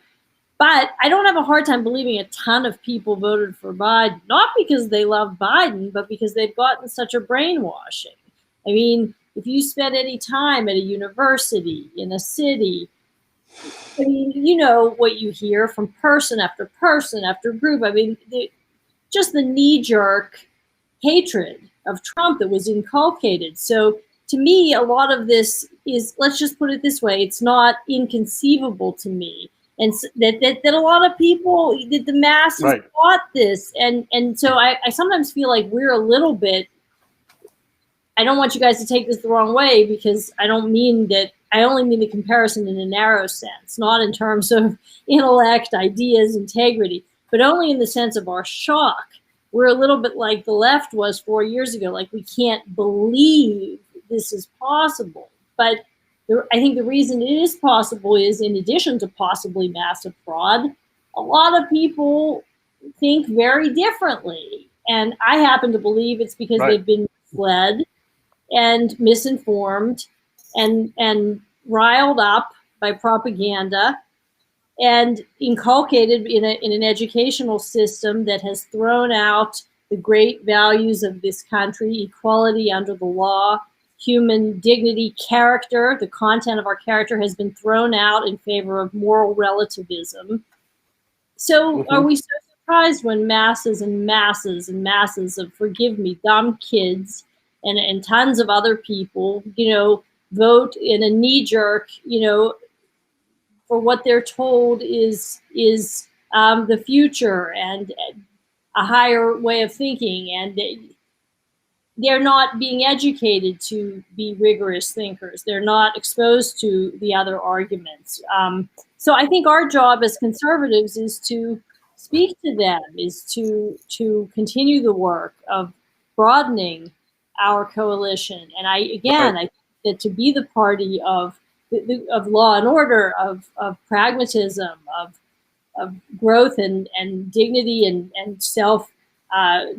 But I don't have a hard time believing a ton of people voted for Biden, not because they love Biden, but because they've gotten such a brainwashing. I mean, if you spend any time at a university, in a city, I mean, you know what you hear from person after group. I mean, just the knee-jerk hatred of Trump that was inculcated. So to me, a lot of this is, let's just put it this way, it's not inconceivable to me. And that a lot of people, that the masses fought this. And so I sometimes feel like we're a little bit, I don't want you guys to take this the wrong way, because I don't mean that, I only mean the comparison in a narrow sense, not in terms of intellect, ideas, integrity, but only in the sense of our shock. We're a little bit like the left was 4 years ago, like we can't believe this is possible. But I think the reason it is possible is, in addition to possibly massive fraud, a lot of people think very differently. And I happen to believe it's because they've been misled and misinformed and riled up by propaganda and inculcated in an educational system that has thrown out the great values of this country: equality under the law, human dignity, character. The content of our character has been thrown out in favor of moral relativism. So are we so surprised when masses and masses and masses of, forgive me, dumb kids and tons of other people, vote in a knee-jerk, for what they're told is the future and a higher way of thinking, and they're not being educated to be rigorous thinkers. They're not exposed to the other arguments. So I think our job as conservatives is to speak to them, is to continue the work of broadening our coalition. And I think that to be the party of law and order, of pragmatism, of growth and dignity and self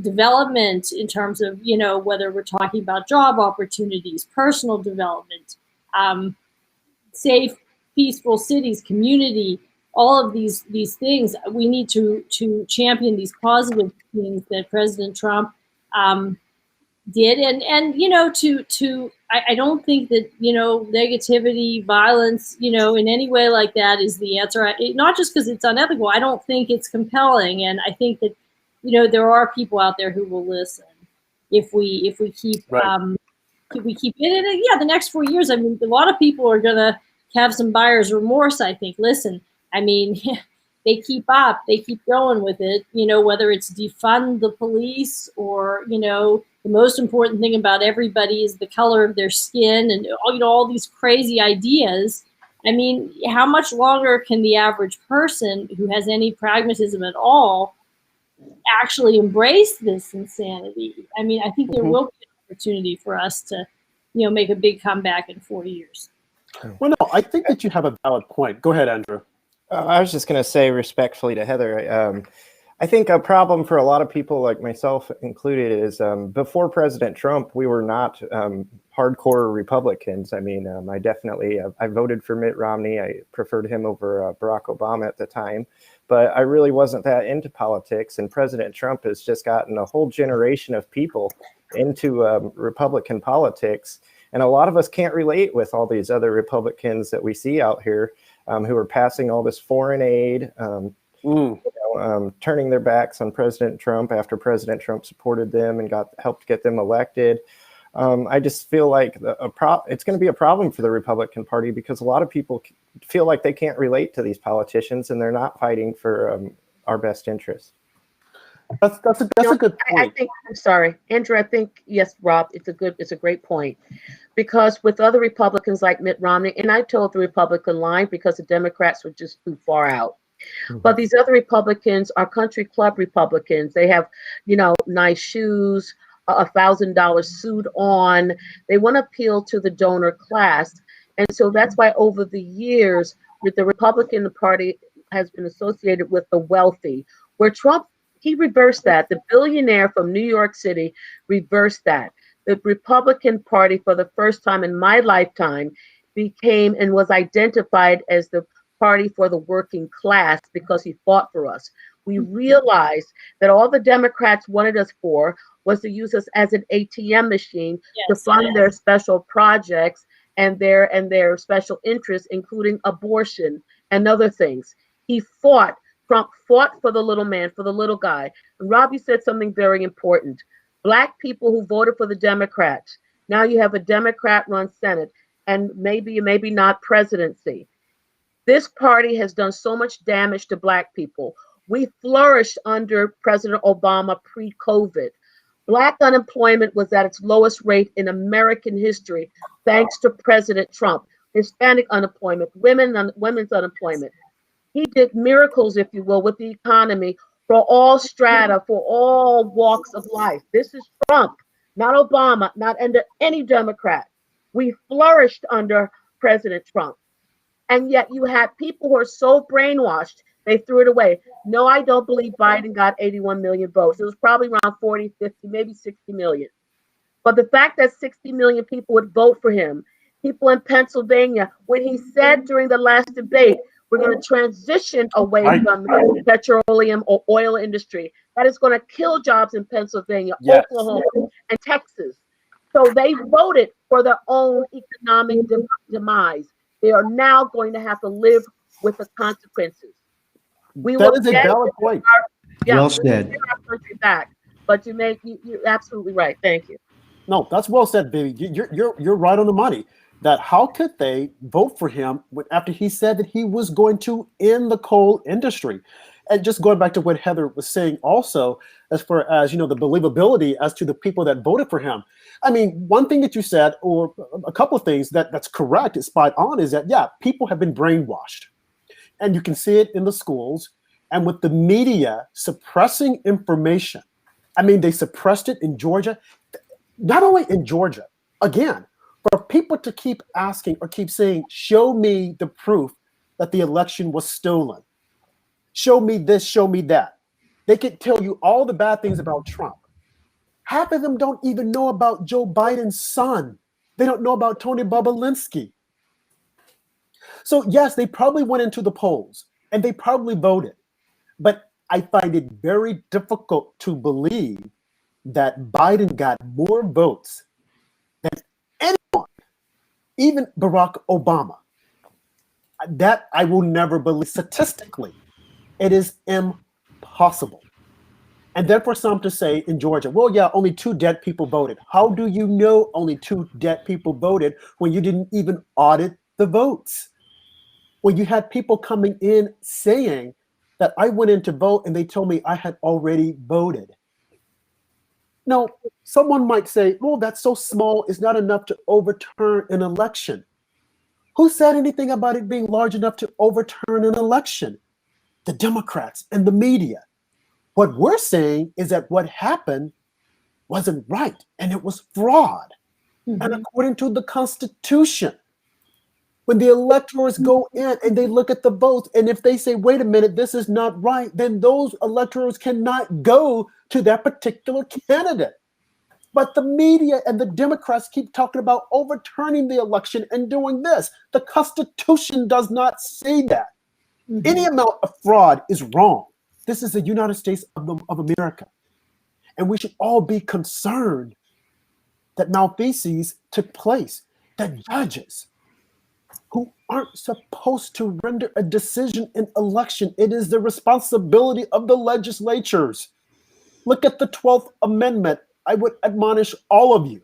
development in terms of, whether we're talking about job opportunities, personal development, safe, peaceful cities, community, all of these things. We need to champion these positive things that President Trump did, and I don't think that negativity, violence, in any way like that is the answer. Not just because it's unethical. I don't think it's compelling, and I think that there are people out there who will listen if we keep if we keep it. And yeah, the next 4 years, I mean, a lot of people are gonna have some buyer's remorse. I think. Listen, I mean. They keep up, they keep going with it, whether it's defund the police or, the most important thing about everybody is the color of their skin and, all these crazy ideas. I mean, how much longer can the average person who has any pragmatism at all actually embrace this insanity? I mean, I think there will be an opportunity for us to, make a big comeback in 4 years. Well, no, I think that you have a valid point. Go ahead, Andrew. I was just going to say respectfully to Heather, I think a problem for a lot of people, like myself included, is before President Trump, we were not hardcore Republicans. I mean, I voted for Mitt Romney. I preferred him over Barack Obama at the time, but I really wasn't that into politics. And President Trump has just gotten a whole generation of people into Republican politics. And a lot of us can't relate with all these other Republicans that we see out here. Who are passing all this foreign aid, turning their backs on President Trump after President Trump supported them and helped get them elected. I just feel like it's going to be a problem for the Republican Party because a lot of people feel like they can't relate to these politicians and they're not fighting for our best interest. That's a good point. I think, I'm sorry, Andrew, I think, yes, Rob, it's a great point. Because with other Republicans like Mitt Romney, and I told the Republican line because the Democrats were just too far out. But these other Republicans are country club Republicans. They have, nice shoes, $1,000 suit on. They want to appeal to the donor class. And so that's why over the years, the Republican Party has been associated with the wealthy, where Trump, he reversed that. The billionaire from New York City reversed that. The Republican Party, for the first time in my lifetime, became and was identified as the party for the working class because he fought for us. We realized that all the Democrats wanted us for was to use us as an ATM machine to fund their special projects and their special interests, including abortion and other things. Trump fought for the little man, for the little guy. And Robbie said something very important. Black people who voted for the Democrats. Now you have a Democrat-run Senate and maybe not presidency. This party has done so much damage to Black people. We flourished under President Obama pre-COVID. Black unemployment was at its lowest rate in American history, thanks to President Trump. Hispanic unemployment, women's unemployment. He did miracles, if you will, with the economy for all strata, for all walks of life. This is Trump, not Obama, not under any Democrat. We flourished under President Trump. And yet you have people who are so brainwashed They threw it away. No, I don't believe Biden got 81 million votes. It was probably around 40, 50, maybe 60 million. But the fact that 60 million people would vote for him, people in Pennsylvania, when he said during the last debate, we're going to transition away from the petroleum or oil industry, that is going to kill jobs in Pennsylvania, Yes. Oklahoma, and Texas. So they voted for their own economic demise. They are now going to have to live with the consequences. We That will is a get valid point. Well we will said. get our country back. But you're absolutely right. Thank you. No, that's well said, baby. You're right on the money. That how could they vote for him after he said that he was going to end the coal industry? And just going back to what Heather was saying also, as far as, you know, the believability as to the people that voted for him. I mean, one thing that you said, or a couple of things that's correct, is spot on, is that, yeah, people have been brainwashed. And you can see it in the schools and with the media suppressing information. I mean, they suppressed it in Georgia. Not only in Georgia, again, for people to keep asking or keep saying, show me the proof that the election was stolen. Show me this, show me that. They could tell you all the bad things about Trump. Half of them don't even know about Joe Biden's son. They don't know about Tony Bobolinsky. So yes, they probably went into the polls and they probably voted. But I find it very difficult to believe that Biden got more votes than anyone, even Barack Obama. That I will never believe statistically. It is impossible. And then for some to say in Georgia, well, yeah, only 2 dead people voted. How do you know only 2 dead people voted when you didn't even audit the votes? When you had people coming in saying that I went in to vote and they told me I had already voted. Now, someone might say, well, that's so small, it's not enough to overturn an election. Who said anything about it being large enough to overturn an election? The Democrats and the media. What we're saying is that what happened wasn't right and it was fraud. Mm-hmm. And according to the Constitution, when the electors go in and they look at the votes, and if they say, wait a minute, this is not right, then those electors cannot go to that particular candidate. But the media and the Democrats keep talking about overturning the election and doing this. The Constitution does not say that. Mm-hmm. Any amount of fraud is wrong. This is the United States of America. And we should all be concerned that malfeasance took place, that judges who aren't supposed to render a decision in election, it is the responsibility of the legislatures. Look at the 12th Amendment. I would admonish all of you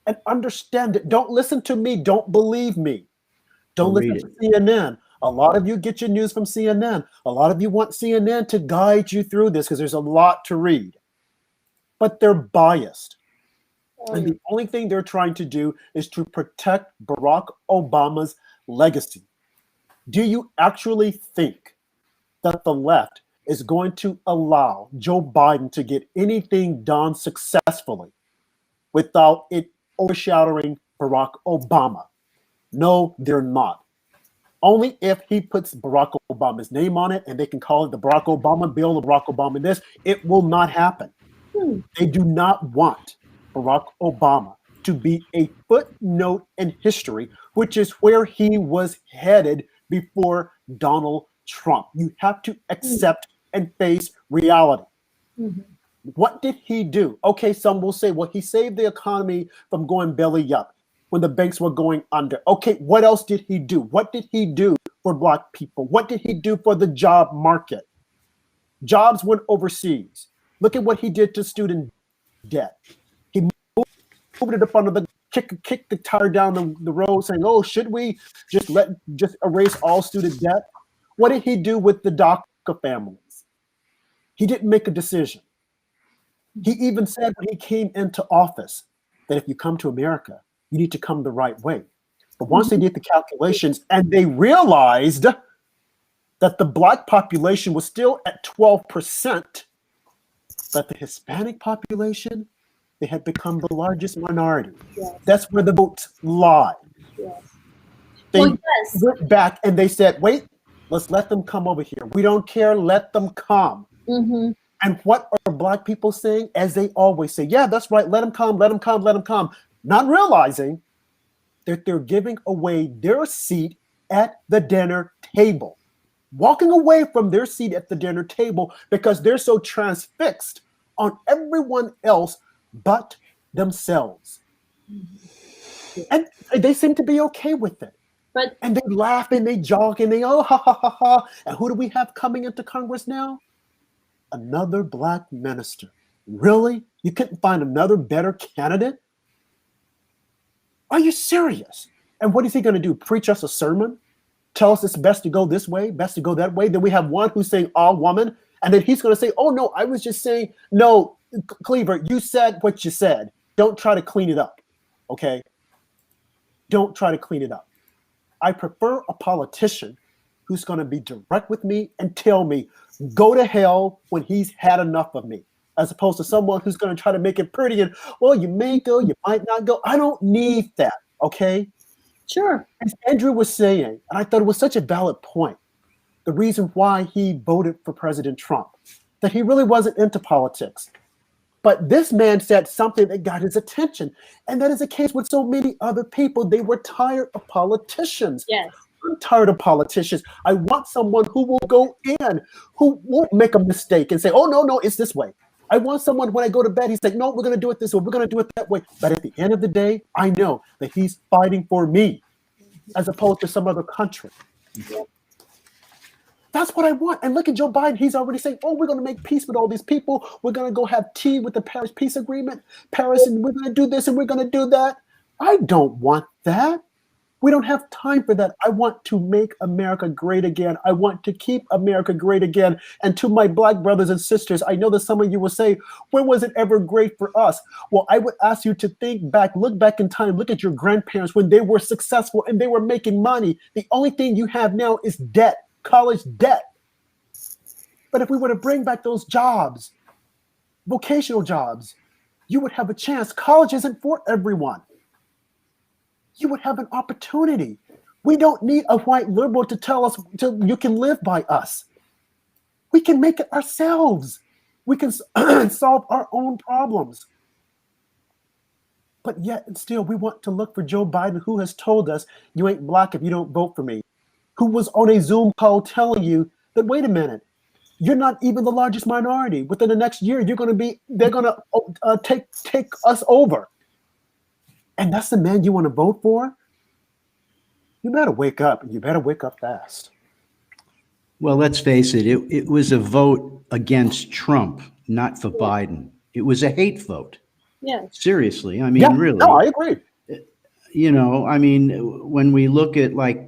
and understand it. Don't listen to me. Don't believe me. Don't listen to CNN. A lot of you get your news from CNN. A lot of you want CNN to guide you through this because there's a lot to read. But they're biased. And the only thing they're trying to do is to protect Barack Obama's legacy. Do you actually think that the left is going to allow Joe Biden to get anything done successfully without it overshadowing Barack Obama? No, they're not. Only if he puts Barack Obama's name on it and they can call it the Barack Obama bill, the Barack Obama this, it will not happen. They do not want Barack Obama to be a footnote in history, which is where he was headed before Donald Trump. You have to accept and face reality. Mm-hmm. What did he do? Okay, some will say, well, he saved the economy from going belly up when the banks were going under. Okay, what else did he do? What did he do for Black people? What did he do for the job market? Jobs went overseas. Look at what he did to student debt. He moved it up under the kick the tire down the road saying, oh, should we just erase all student debt? What did he do with the DACA families? He didn't make a decision. He even said when he came into office that if you come to America, you need to come the right way. But once they did the calculations and they realized that the Black population was still at 12%, but the Hispanic population, they had become the largest minority. Yes. That's where the votes lie. Yes. They went back and they said, wait, Let's let them come over here. We don't care. Let them come. Mm-hmm. And what are Black people saying? As they always say, yeah, that's right. Let them come, let them come, let them come. Not realizing that they're giving away their seat at the dinner table, walking away from their seat at the dinner table because they're so transfixed on everyone else but themselves. And they seem to be okay with it. And they laugh and they jog and they, oh, ha, ha, ha, ha. And who do we have coming into Congress now? Another Black minister. Really? You couldn't find another better candidate? Are you serious? And what is he going to do? Preach us a sermon? Tell us it's best to go this way, best to go that way? Then we have one who's saying all woman. And then he's going to say, oh, no, I was just saying, no, Cleaver, you said what you said. Don't try to clean it up. Okay? Don't try to clean it up. I prefer a politician who's going to be direct with me and tell me, go to hell when he's had enough of me, as opposed to someone who's going to try to make it pretty and, well, you may go, you might not go. I don't need that, okay? Sure. As Andrew was saying, and I thought it was such a valid point, the reason why he voted for President Trump, that he really wasn't into politics. But this man said something that got his attention. And that is the case with so many other people. They were tired of politicians. Yes. I'm tired of politicians. I want someone who will go in, who won't make a mistake and say, oh, no, it's this way. I want someone when I go to bed, he's like, no, we're going to do it this way. We're going to do it that way. But at the end of the day, I know that he's fighting for me as opposed to some other country. That's what I want. And look at Joe Biden. He's already saying, oh, we're going to make peace with all these people. We're going to go have tea with the Paris Peace Agreement. Paris, and we're going to do this and we're going to do that. I don't want that. We don't have time for that. I want to make America great again. I want to keep America great again. And to my Black brothers and sisters, I know that some of you will say, when was it ever great for us? Well, I would ask you to think back, look back in time, look at your grandparents when they were successful and they were making money. The only thing you have now is debt. College debt. But if we were to bring back those jobs, vocational jobs, you would have a chance. College isn't for everyone. You would have an opportunity. We don't need a white liberal to tell us you can live by us. We can make it ourselves. We can solve our own problems. But yet and still, we want to look for Joe Biden, who has told us you ain't Black if you don't vote for me, who was on a Zoom call telling you that, wait a minute, you're not even the largest minority. Within the next year, they're going to take us over. And that's the man you want to vote for? You better wake up, and you better wake up fast. Well, let's face it, it was a vote against Trump, not for Biden. It was a hate vote. Yeah. Seriously. I mean, really. No, I agree. You know, I mean, when we look at, like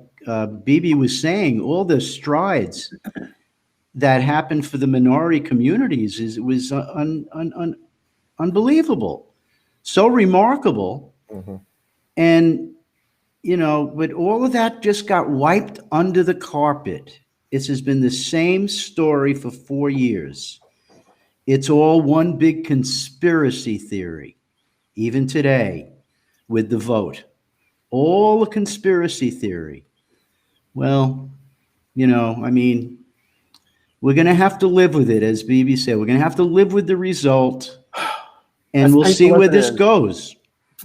Bibi was saying, all the strides that happened for the minority communities, it was unbelievable. So remarkable. Mm-hmm. And, you know, but all of that just got wiped under the carpet. This has been the same story for 4 years. It's all one big conspiracy theory, even today with the vote. All a conspiracy theory. Well, you know, I mean, we're going to have to live with it, as Bibi said. We're going to have to live with the result, and we'll see where this goes.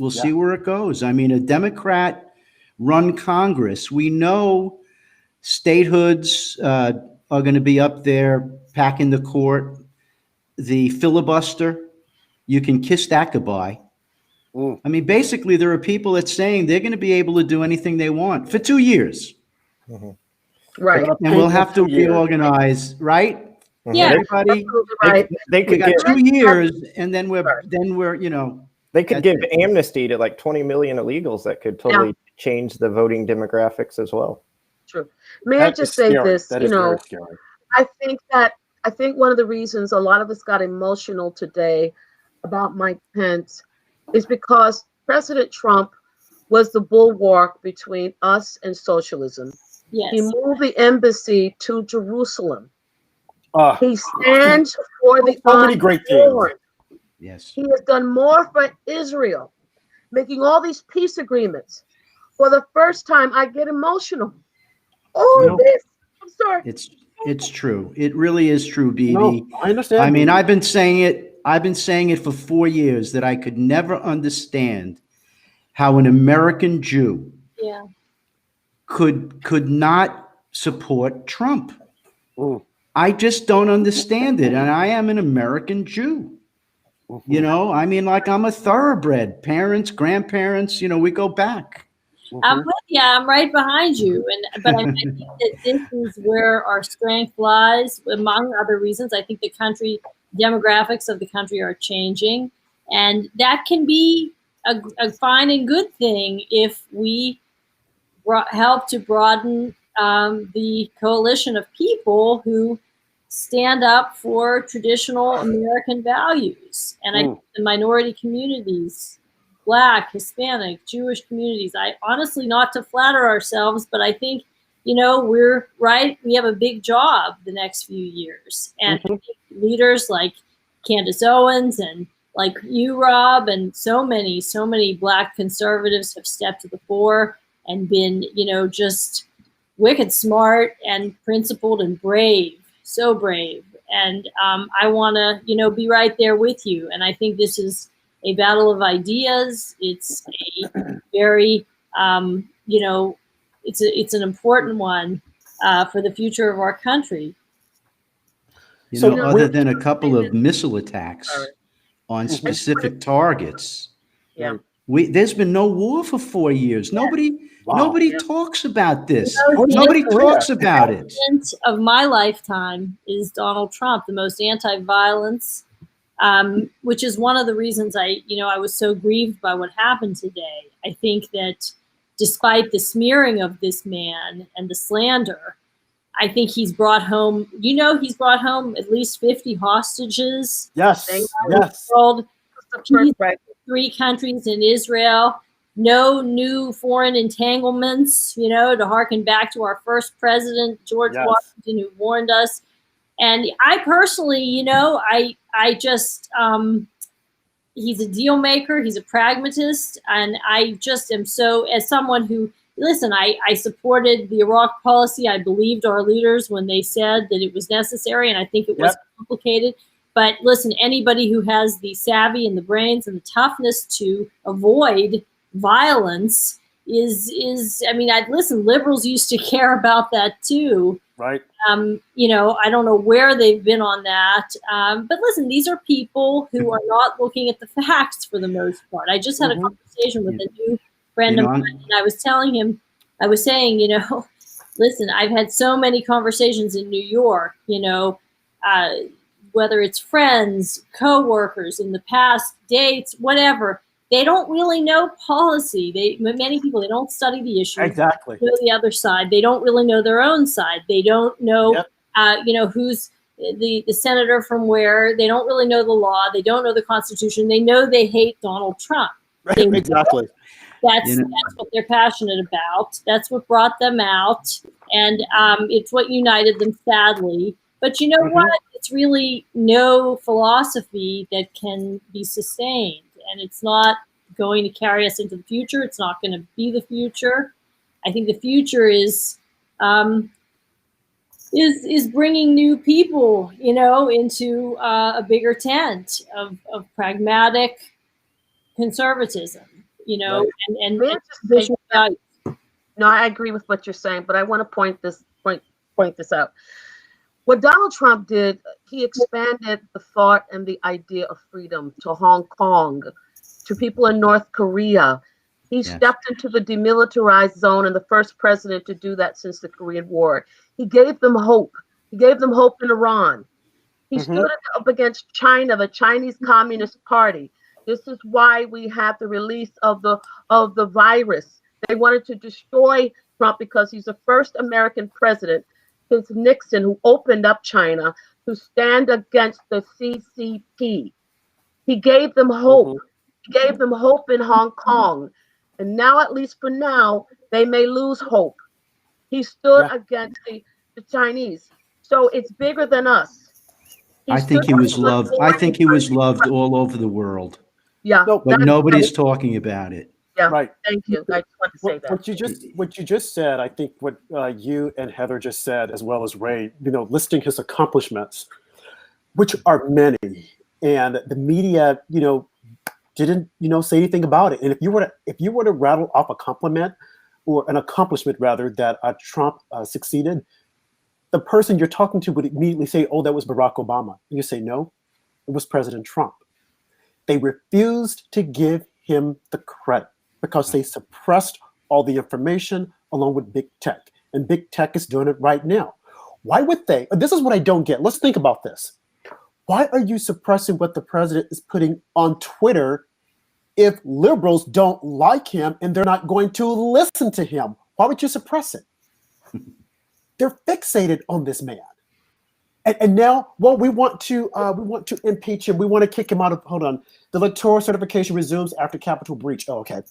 We'll see where it goes. I mean, a Democrat-run Congress, we know statehoods are going to be up there packing the court. The filibuster, you can kiss that goodbye. I mean, basically, there are people that saying they're going to be able to do anything they want for 2 years. Mm-hmm. Right. And we'll have to reorganize, right? Yeah. Everybody, right. They could we got give 2 years, and then we're, you know. They could give amnesty to like 20 million illegals that could totally change the voting demographics as well. True. May I just say this? That you is know, very scary. I think one of the reasons a lot of us got emotional today about Mike Pence is because President Trump was the bulwark between us and socialism. Yes. He moved the embassy to Jerusalem. He stands for the many great unborn. Yes. He has done more for Israel, making all these peace agreements. For the first time, I get emotional. All this I'm sorry. It's true. It really is true, BB. No, I understand. I mean, BB. I've been saying it for 4 years that I could never understand how an American Jew Yeah. could not support Trump. Mm. I just don't understand it. And I am an American Jew. You know, I mean, like I'm a thoroughbred. Parents, grandparents, you know, we go back. I'm with you. I'm right behind you. But I think that this is where our strength lies, among other reasons. I think the demographics of the country are changing. And that can be a fine and good thing if we help to broaden the coalition of people who stand up for traditional American values. And I think the minority communities, Black, Hispanic, Jewish communities, I honestly, not to flatter ourselves, but I think, you know, we're right. We have a big job the next few years. And I think leaders like Candace Owens and like you, Rob, and so many Black conservatives have stepped to the fore and been, you know, just wicked smart and principled and brave, so brave. And I want to, you know, be right there with you. And I think this is a battle of ideas. It's a very, you know, it's an important one for the future of our country. You So, know, other than a couple of missile attacks on specific targets, Yeah. there's been no war for 4 years. Nobody talks about this. You know, Nobody talks about it. The president of my lifetime is Donald Trump, the most anti-violence, which is one of the reasons I was so grieved by what happened today. I think that despite the smearing of this man and the slander, I think he's brought home, at least 50 hostages. Yes. Yes. World, Right. 3 countries in Israel, no new foreign entanglements, you know, to harken back to our first president, George Washington, who warned us. And I personally, you know, I just, he's a deal maker, he's a pragmatist, and I just am so, as someone who, listen, I supported the Iraq policy. I believed our leaders when they said that it was necessary, and I think it was complicated. But listen, anybody who has the savvy and the brains and the toughness to avoid violence is I mean, listen, liberals used to care about that too. Right. You know, I don't know where they've been on that. But listen, these are people who are not looking at the facts for the most part. I just had a conversation with a new friend of mine, and I was saying, you know, listen, I've had so many conversations in New York, you know, whether it's friends, coworkers in the past, dates, whatever. They don't really know policy. Many people, they don't study the issue. Exactly. They know the other side. They don't really know their own side. They don't know, you know, who's the senator from where. They don't really know the law. They don't know the Constitution. They know they hate Donald Trump. Right. Exactly. That's what they're passionate about. That's what brought them out. And it's what united them, sadly. But you know what? It's really no philosophy that can be sustained. And it's not going to carry us into the future. It's not going to be the future. I think the future is bringing new people, you know, into a bigger tent of pragmatic conservatism, you know, and vision values. No, I agree with what you're saying, but I want to point this out. What Donald Trump did, he expanded the thought and the idea of freedom to Hong Kong, to people in North Korea. He stepped into the demilitarized zone and the first president to do that since the Korean War. He gave them hope. He gave them hope in Iran. He stood up against China, the Chinese Communist Party. This is why we have the release of the virus. They wanted to destroy Trump because he's the first American president since Nixon who opened up China to stand against the CCP. He gave them hope. He gave them hope in Hong Kong. And now, at least for now, they may lose hope. He stood against the Chinese. So it's bigger than us. I think he was loved. I think he was loved all over the world. Yeah. But nobody's talking about it. Yeah. Right. Thank you. I just want to say that. What you just said, I think what you and Heather just said, as well as Ray, listing his accomplishments, which are many, and the media, didn't, say anything about it. And if you were to rattle off a compliment or an accomplishment rather that Trump succeeded, the person you're talking to would immediately say, "Oh, that was Barack Obama." And you say, "No, it was President Trump." They refused to give him the credit because they suppressed all the information along with big tech. And big tech is doing it right now. Why would they? This is what I don't get. Let's think about this. Why are you suppressing what the president is putting on Twitter if liberals don't like him and they're not going to listen to him? Why would you suppress it? They're fixated on this man. And now, well, we want to impeach him. We want to kick him out of. Hold on, the electoral certification resumes after Capitol breach. Oh, okay.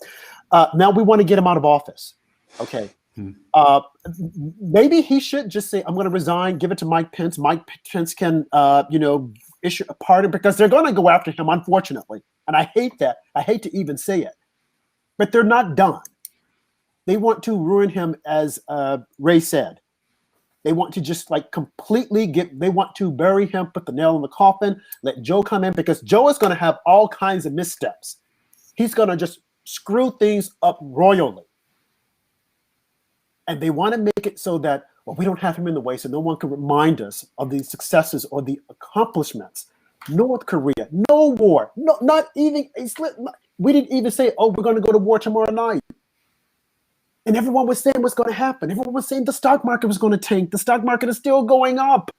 Now we want to get him out of office. Okay. Maybe he should just say, "I'm going to resign." Give it to Mike Pence. Mike Pence can, issue a pardon because they're going to go after him, unfortunately. And I hate that. I hate to even say it, but they're not done. They want to ruin him, as Ray said. They want to just completely they want to bury him, put the nail in the coffin, let Joe come in, because Joe is going to have all kinds of missteps. He's going to just screw things up royally. And they want to make it so that, well, we don't have him in the way, so no one can remind us of the successes or the accomplishments. North Korea, no war, no, not even we didn't even say, "Oh, we're going to go to war tomorrow night." And everyone was saying what's going to happen. Everyone was saying the stock market was going to tank. The stock market is still going up.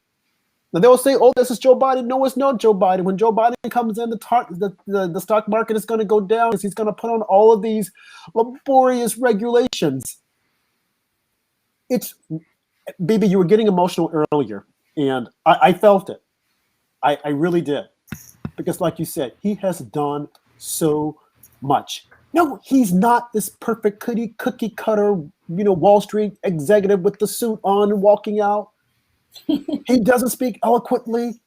Now they'll say, "Oh, this is Joe Biden." No, it's not Joe Biden. When Joe Biden comes in, the stock market is going to go down because he's going to put on all of these laborious regulations. Baby, you were getting emotional earlier, and I felt it. I really did. Because like you said, he has done so much. No, he's not this perfect cookie cutter, Wall Street executive with the suit on and walking out. He doesn't speak eloquently,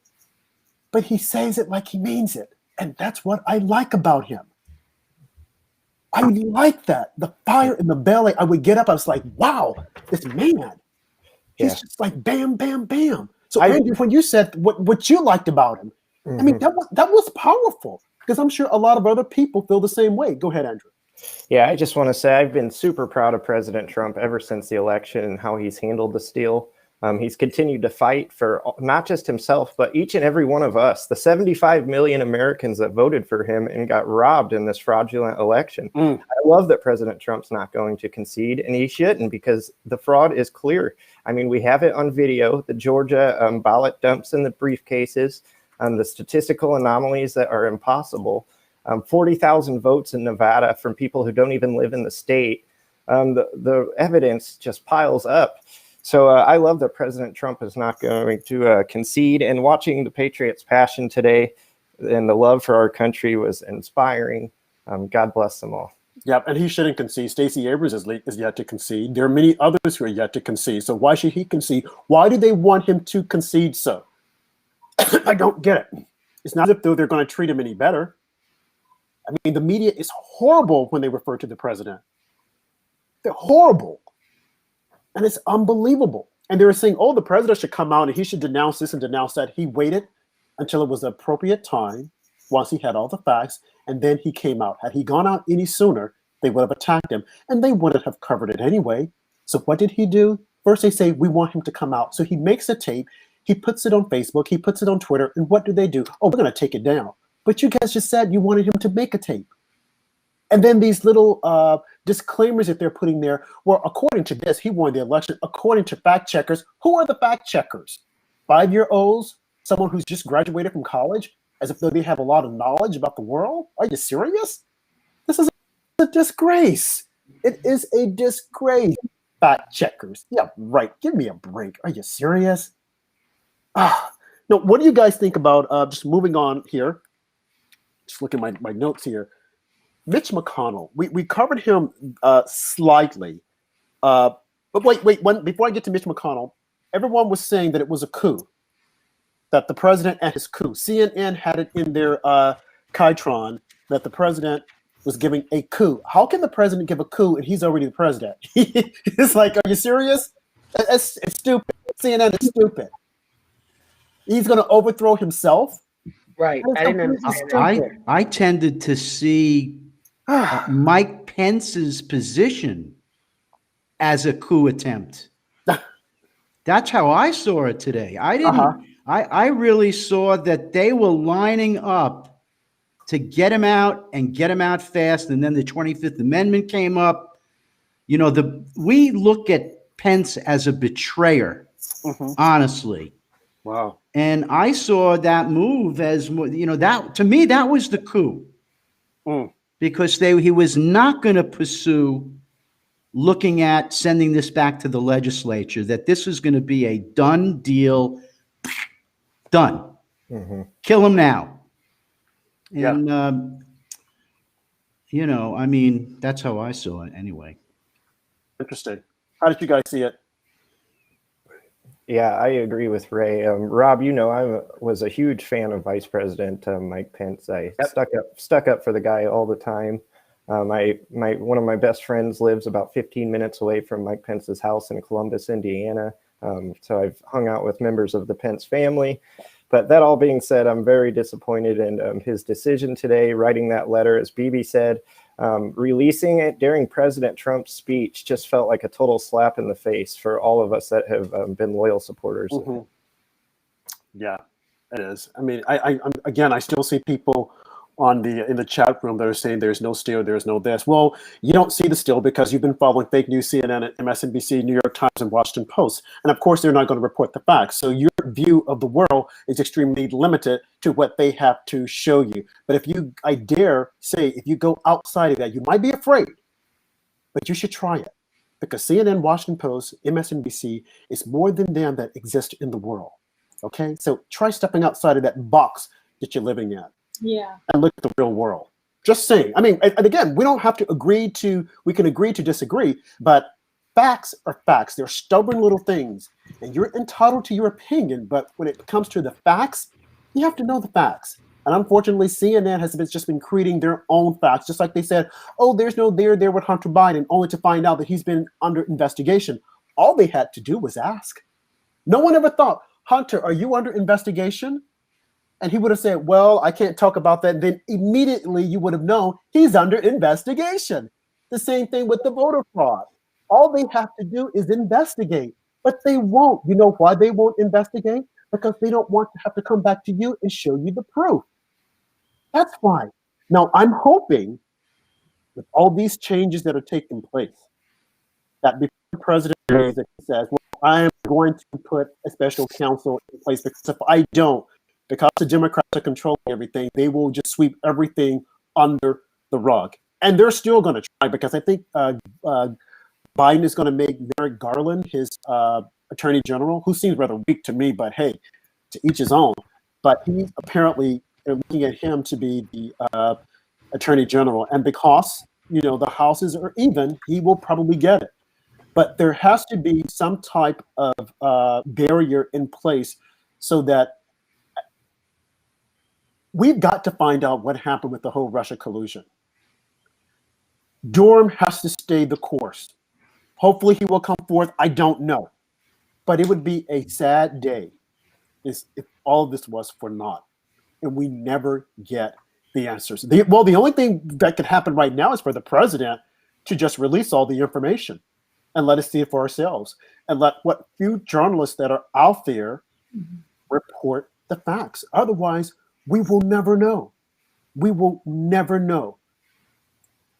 but he says it like he means it. And that's what I like about him. I like that. The fire in the belly. I would get up. I was like, wow, this man. He's just like bam, bam, bam. So Andrew, when you said what you liked about him, I mean, that was powerful. Because I'm sure a lot of other people feel the same way. Go ahead, Andrew. Yeah, I just want to say I've been super proud of President Trump ever since the election and how he's handled the steal. He's continued to fight for not just himself, but each and every one of us, the 75 million Americans that voted for him and got robbed in this fraudulent election. I love that President Trump's not going to concede, and he shouldn't, because the fraud is clear. I mean, we have it on video, the Georgia ballot dumps in the briefcases, the statistical anomalies that are impossible, 40,000 votes in Nevada from people who don't even live in the state. The evidence just piles up. So I love that President Trump is not going to concede. And watching the Patriots' passion today and the love for our country was inspiring. God bless them all. Yeah, and he shouldn't concede. Stacey Abrams is yet to concede. There are many others who are yet to concede. So why should he concede? Why do they want him to concede so? I don't get it. It's not as if they're going to treat him any better. I mean, the media is horrible when they refer to the president. They're horrible. And it's unbelievable. And they were saying, "Oh, the president should come out and he should denounce this and denounce that." He waited until it was the appropriate time, once he had all the facts, and then he came out. Had he gone out any sooner, they would have attacked him, and they wouldn't have covered it anyway. So what did he do? First, they say, "We want him to come out." So he makes a tape. He puts it on Facebook. He puts it on Twitter. And what do? "Oh, we're going to take it down." But you guys just said you wanted him to make a tape. And then these little disclaimers that they're putting there, well, according to this, he won the election. According to fact checkers, who are the fact checkers? 5-year-olds? Someone who's just graduated from college? As if they have a lot of knowledge about the world? Are you serious? This is a disgrace. It is a disgrace. Fact checkers. Yeah, right. Give me a break. Are you serious? No, what do you guys think about, just moving on here, just look at my notes here, Mitch McConnell. We covered him slightly, but wait, before I get to Mitch McConnell, everyone was saying that it was a coup, that the president and his coup. CNN had it in their Kytron that the president was giving a coup. How can the president give a coup and he's already the president? It's like, are you serious? It's stupid. CNN is stupid. He's going to overthrow himself. Right. I didn't understand that. I tended to see Mike Pence's position as a coup attempt. That's how I saw it today. I didn't. I really saw that they were lining up to get him out and get him out fast. And then the 25th Amendment came up. You know, we look at Pence as a betrayer, honestly. Wow. And I saw that move as, you know, that to me, that was the coup. Because he was not going to pursue looking at sending this back to the legislature, that this was going to be a done deal. Done. Kill him now. And, you know, I mean, that's how I saw it anyway. Interesting. How did you guys see it? Yeah, I agree with Ray. Rob, you know, I was a huge fan of Vice President Mike Pence. I stuck up for the guy all the time. One of my best friends lives about 15 minutes away from Mike Pence's house in Columbus, Indiana. So I've hung out with members of the Pence family. But that all being said, I'm very disappointed in his decision today, writing that letter, as BB said. Releasing it during President Trump's speech just felt like a total slap in the face for all of us that have been loyal supporters. Yeah, it is. I mean, I still see people in the chat room that are saying there's no steal, there's no this. Well, you don't see the steal because you've been following fake news, CNN, MSNBC, New York Times, and Washington Post. And of course, they're not going to report the facts. So your view of the world is extremely limited to what they have to show you. But if you go outside of that, you might be afraid, but you should try it. Because CNN, Washington Post, MSNBC is more than them that exist in the world. Okay? So try stepping outside of that box that you're living in. Yeah. And look at the real world. Just saying. I mean, and again, we don't have to we can agree to disagree, but facts are facts. They're stubborn little things, and you're entitled to your opinion. But when it comes to the facts, you have to know the facts. And unfortunately, CNN has just been creating their own facts, just like they said, oh, there's no there with Hunter Biden, only to find out that he's been under investigation. All they had to do was ask. No one ever thought, Hunter, are you under investigation? And he would have said, well, I can't talk about that. And then immediately you would have known he's under investigation. The same thing with the voter fraud. All they have to do is investigate, but they won't. You know why they won't investigate? Because they don't want to have to come back to you and show you the proof. That's why. Now, I'm hoping with all these changes that are taking place, that before the president says, well, I am going to put a special counsel in place, because if I don't, because the Democrats are controlling everything, they will just sweep everything under the rug. And they're still going to try, because I think Biden is going to make Merrick Garland his attorney general, who seems rather weak to me, but hey, to each his own. But he's apparently looking at him to be the attorney general. And because, you know, the houses are even, he will probably get it. But there has to be some type of barrier in place so that we've got to find out what happened with the whole Russia collusion. Durham has to stay the course. Hopefully he will come forth. I don't know. But it would be a sad day if all of this was for naught and we never get the answers. The only thing that could happen right now is for the president to just release all the information and let us see it for ourselves, and let what few journalists that are out there report the facts. Otherwise, we will never know. We will never know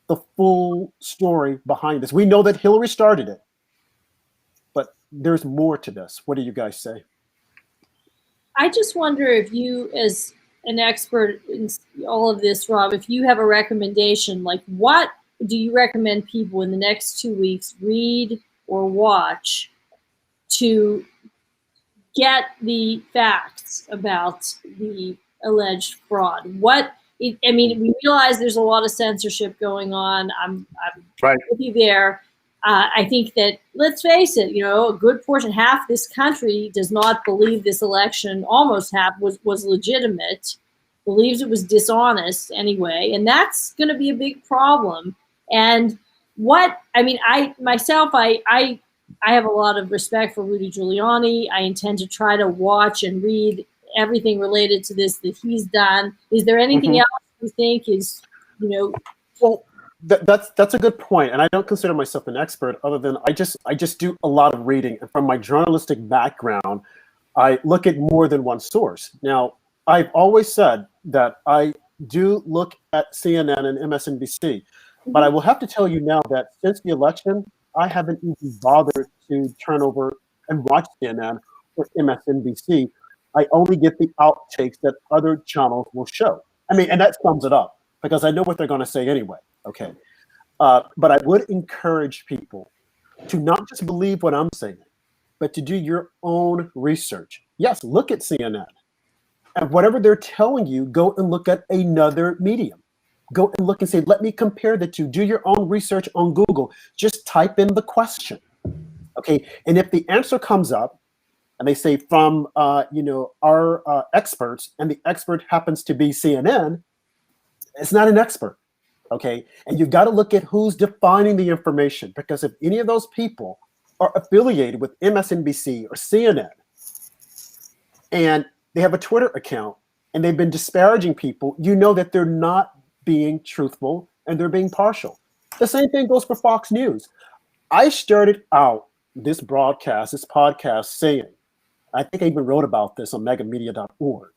the full story behind this. We know that Hillary started it, but there's more to this. What do you guys say? I just wonder if you, as an expert in all of this, Rob, if you have a recommendation, like what do you recommend people in the next 2 weeks read or watch to get the facts about the alleged fraud? I mean, we realize there's a lot of censorship going on. I'm right with you there. I think that, let's face it, you know, a good portion, half this country does not believe this election, almost half was legitimate. believes it was dishonest anyway, and that's going to be a big problem. And I have a lot of respect for Rudy Giuliani. I intend to try to watch and read everything related to this that he's done. Is there anything else you think is, Well, that's a good point, and I don't consider myself an expert, other than I just do a lot of reading, and from my journalistic background, I look at more than one source. Now, I've always said that I do look at CNN and MSNBC, but I will have to tell you now that since the election, I haven't even bothered to turn over and watch CNN or MSNBC. I only get the outtakes that other channels will show. I mean, and that sums it up, because I know what they're going to say anyway. Okay. But I would encourage people to not just believe what I'm saying, but to do your own research. Yes, look at CNN. And whatever they're telling you, go and look at another medium. Go and look and say, let me compare the two. Do your own research on Google. Just type in the question. Okay. And if the answer comes up and they say from our experts, and the expert happens to be CNN, it's not an expert. Okay. And you've got to look at who's defining the information, because if any of those people are affiliated with MSNBC or CNN, and they have a Twitter account and they've been disparaging people, you know that they're not being truthful and they're being partial. The same thing goes for Fox News. I started out this podcast saying, I think I even wrote about this on megamedia.org,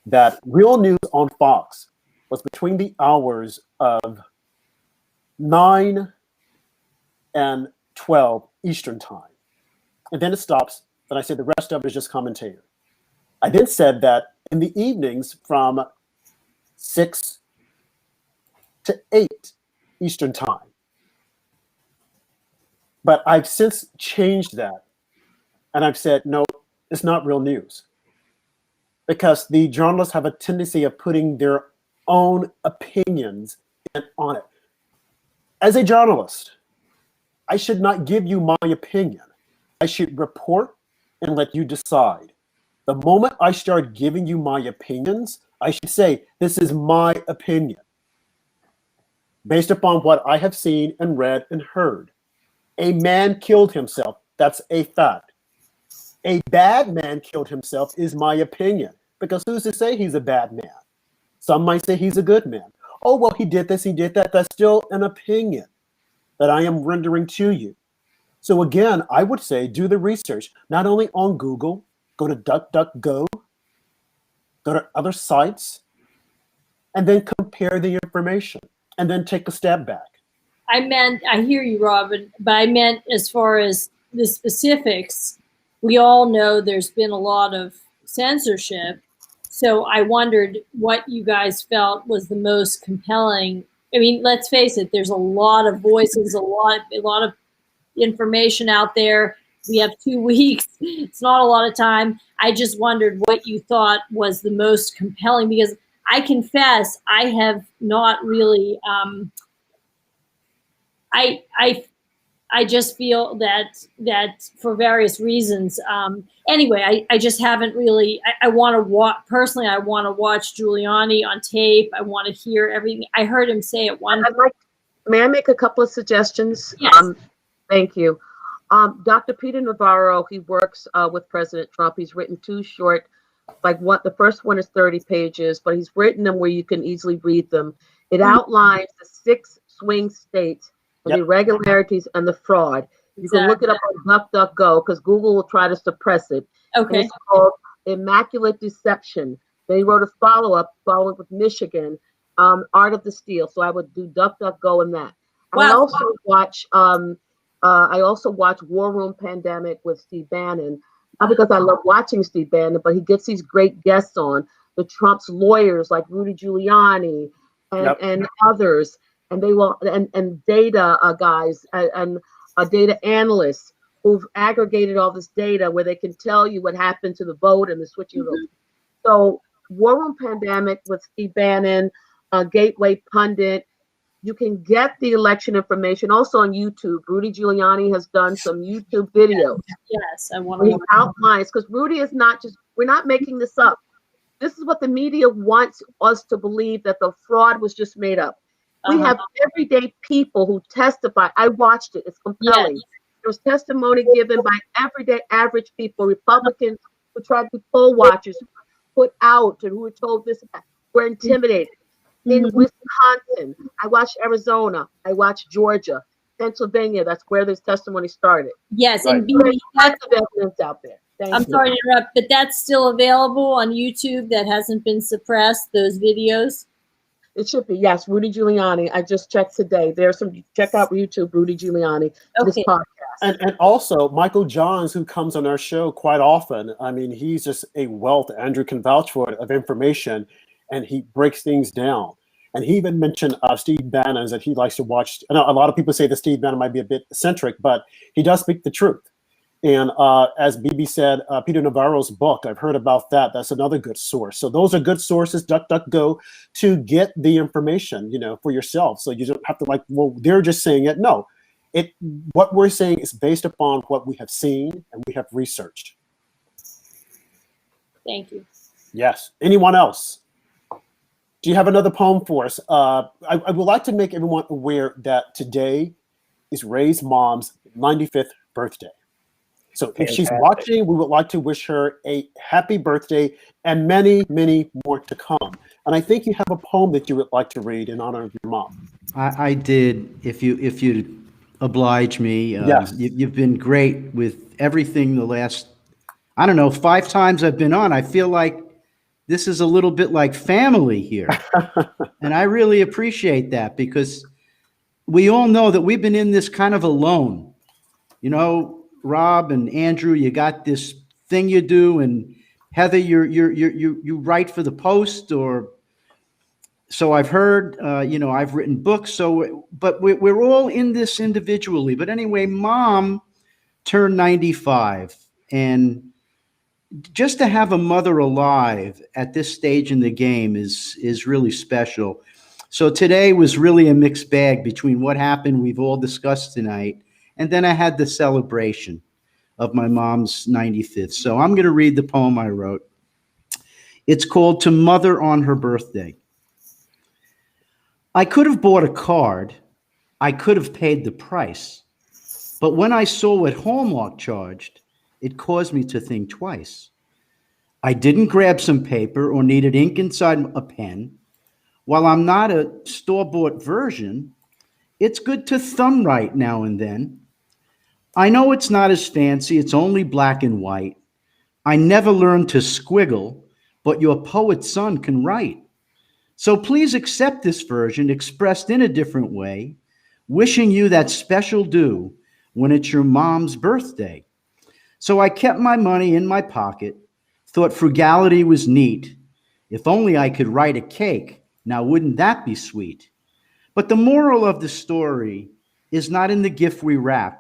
that real news on Fox was between the hours of 9 and 12 Eastern time. And then it stops. Then I said the rest of it is just commentator. I then said that in the evenings from 6 to 8 Eastern time. But I've since changed that. And I've said, no, it's not real news. Because the journalists have a tendency of putting their own opinions on it. As a journalist, I should not give you my opinion. I should report and let you decide. The moment I start giving you my opinions, I should say, this is my opinion, based upon what I have seen and read and heard. A man killed himself. That's a fact. A bad man killed himself is my opinion, because who's to say he's a bad man? Some might say he's a good man. Oh, well, he did this, he did that. That's still an opinion that I am rendering to you. So again, I would say do the research, not only on Google, go to DuckDuckGo, go to other sites, and then compare the information, and then take a step back. I hear you, Robin, but I meant as far as the specifics, we all know there's been a lot of censorship. So I wondered what you guys felt was the most compelling. I mean, let's face it, there's a lot of voices, a lot of information out there. We have 2 weeks. It's not a lot of time. I just wondered what you thought was the most compelling, because I confess I have not really, I just feel that for various reasons. Anyway, I just haven't really. I want to watch personally. I want to watch Giuliani on tape. I want to hear everything. I heard him say at one. May I make a couple of suggestions? Yes. Thank you. Dr. Peter Navarro, he works with President Trump. He's written 2 short, the first one is 30 pages, but he's written them where you can easily read them. It outlines the 6 swing states, the irregularities and the fraud. You can look it up on DuckDuckGo, because Google will try to suppress it. Okay. And it's called Immaculate Deception. They wrote a follow-up with Michigan, Art of the Steal. So I would do DuckDuckGo in that. And Wow. I also watch War Room Pandemic with Steve Bannon, not because I love watching Steve Bannon, but he gets these great guests on, the Trump's lawyers like Rudy Giuliani and others, and they will and data guys and data analysts who've aggregated all this data where they can tell you what happened to the vote and the switching of votes. So War Room Pandemic with Steve Bannon, Gateway Pundit. You can get the election information also on YouTube. Rudy Giuliani has done some YouTube videos. Yes, I want to. He outlines, because Rudy is not just, we're not making this up. This is what the media wants us to believe, that the fraud was just made up. We have everyday people who testify. I watched it. It's compelling. Yes. There was testimony given by everyday average people, Republicans who tried to be poll watchers, who were put out and who were told this, were intimidated. In Wisconsin, I watched Arizona, I watched Georgia, Pennsylvania. That's where this testimony started. Yes, Right. and There's lots of evidence out there. Thank I'm you. sorry to interrupt, but that's still available on YouTube. That hasn't been suppressed, those videos. It should be, yes. Rudy Giuliani. I just checked today. There's some. Check out YouTube, Rudy Giuliani. This Okay. podcast. And also Michael Johns, who comes on our show quite often. I mean, he's just a wealth, Andrew can vouch for it, of information, and he breaks things down. And he even mentioned Steve Bannon, that he likes to watch. I know a lot of people say that Steve Bannon might be a bit eccentric, but he does speak the truth. And as BB said, Peter Navarro's book, I've heard about that. That's another good source. So those are good sources, DuckDuckGo, to get the information, for yourself. So you don't have to well, they're just saying it. No, what we're saying is based upon what we have seen and we have researched. Thank you. Yes. Anyone else? Do you have another poem for us? I would like to make everyone aware that today is Ray's mom's 95th birthday. So if she's watching, we would like to wish her a happy birthday and many, many more to come. And I think you have a poem that you would like to read in honor of your mom. I did. If you'd oblige me, Yes. You've been great with everything the last, I don't know, 5 times I've been on. I feel like this is a little bit like family here. And I really appreciate that, because we all know that we've been in this kind of alone. Rob and Andrew, you got this thing you do, and Heather, you write for the Post, or so I've heard. I've written books. But we're all in this individually. But anyway, Mom turned 95, and just to have a mother alive at this stage in the game is really special. So today was really a mixed bag between what happened, we've all discussed tonight, and then I had the celebration of my mom's 95th. So I'm going to read the poem I wrote. It's called To Mother on Her Birthday. I could have bought a card. I could have paid the price. But when I saw what Hallmark charged, it caused me to think twice. I didn't grab some paper or needed ink inside a pen. While I'm not a store-bought version, it's good to thumb write now and then. I know it's not as fancy, it's only black and white. I never learned to squiggle, but your poet's son can write. So please accept this version expressed in a different way, wishing you that special due when it's your mom's birthday. So I kept my money in my pocket, thought frugality was neat. If only I could write a cake, now wouldn't that be sweet? But the moral of the story is not in the gift we wrap.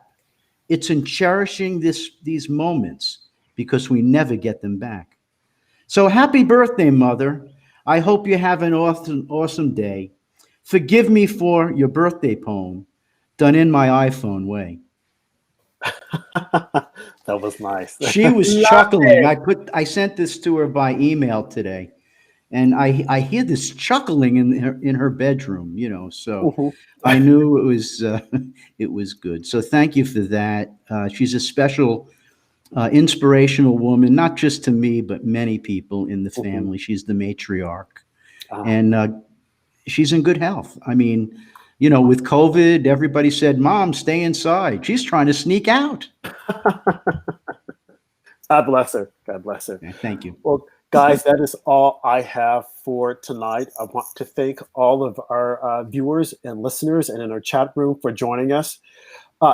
It's in cherishing these moments, because we never get them back. So happy birthday, Mother. I hope you have an awesome day. Forgive me for your birthday poem, done in my iPhone way. That was nice. She was chuckling. I sent this to her by email today, and I hear this chuckling in her bedroom, so I knew it was good. So thank you for that. She's a special, inspirational woman, not just to me, but many people in the family. She's the matriarch, and she's in good health. I mean, with COVID, everybody said, Mom, stay inside. She's trying to sneak out. God bless her. God bless her. Yeah, thank you. Well, guys, that is all I have for tonight. I want to thank all of our viewers and listeners and in our chat room for joining us.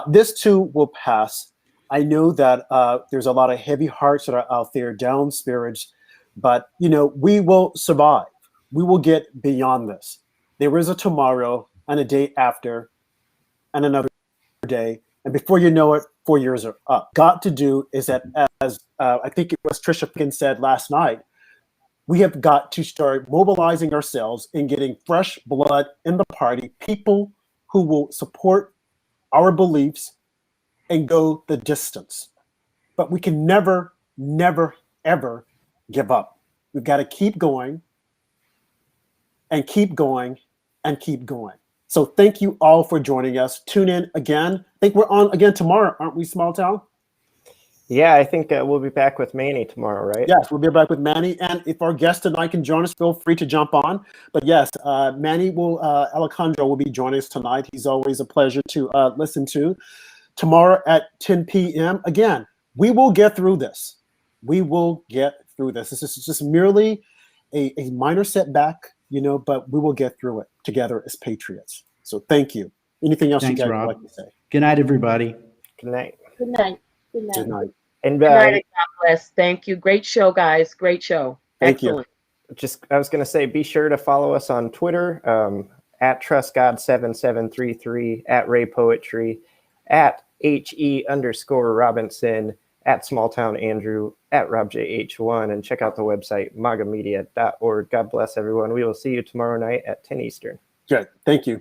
This too will pass. I know that there's a lot of heavy hearts that are out there, down spirits, but we will survive. We will get beyond this. There is a tomorrow and a day after and another day. And before you know it, 4 years are up. Got to do is that, as I think it was Tricia Flanagan said last night, we have got to start mobilizing ourselves and getting fresh blood in the party, people who will support our beliefs and go the distance. But we can never, never, ever give up. We've got to keep going and keep going and keep going. So thank you all for joining us. Tune in again. I think we're on again tomorrow, aren't we, Small Town? Yeah, I think we'll be back with Manny tomorrow, right? Yes, we'll be back with Manny. And if our guest tonight can join us, feel free to jump on. But yes, Manny Alejandro will be joining us tonight. He's always a pleasure to listen to. Tomorrow at 10 p.m. Again, we will get through this. We will get through this. This is just merely a minor setback, but we will get through it together as patriots. So thank you. Anything else Thanks, you guys would Rob. like to say? Good night, everybody. Good night. Good night. Good night. Good night. And Good night and God bless. Thank you. Great show, guys. Great show. Thank you. Excellent. I was going to say, be sure to follow us on Twitter, at TrustGod7733, at Ray Poetry, at HE_Robinson, at Smalltown Andrew, at RobJH1, and check out the website, MegaMedia.org. God bless everyone. We will see you tomorrow night at 10 Eastern. Good. Thank you.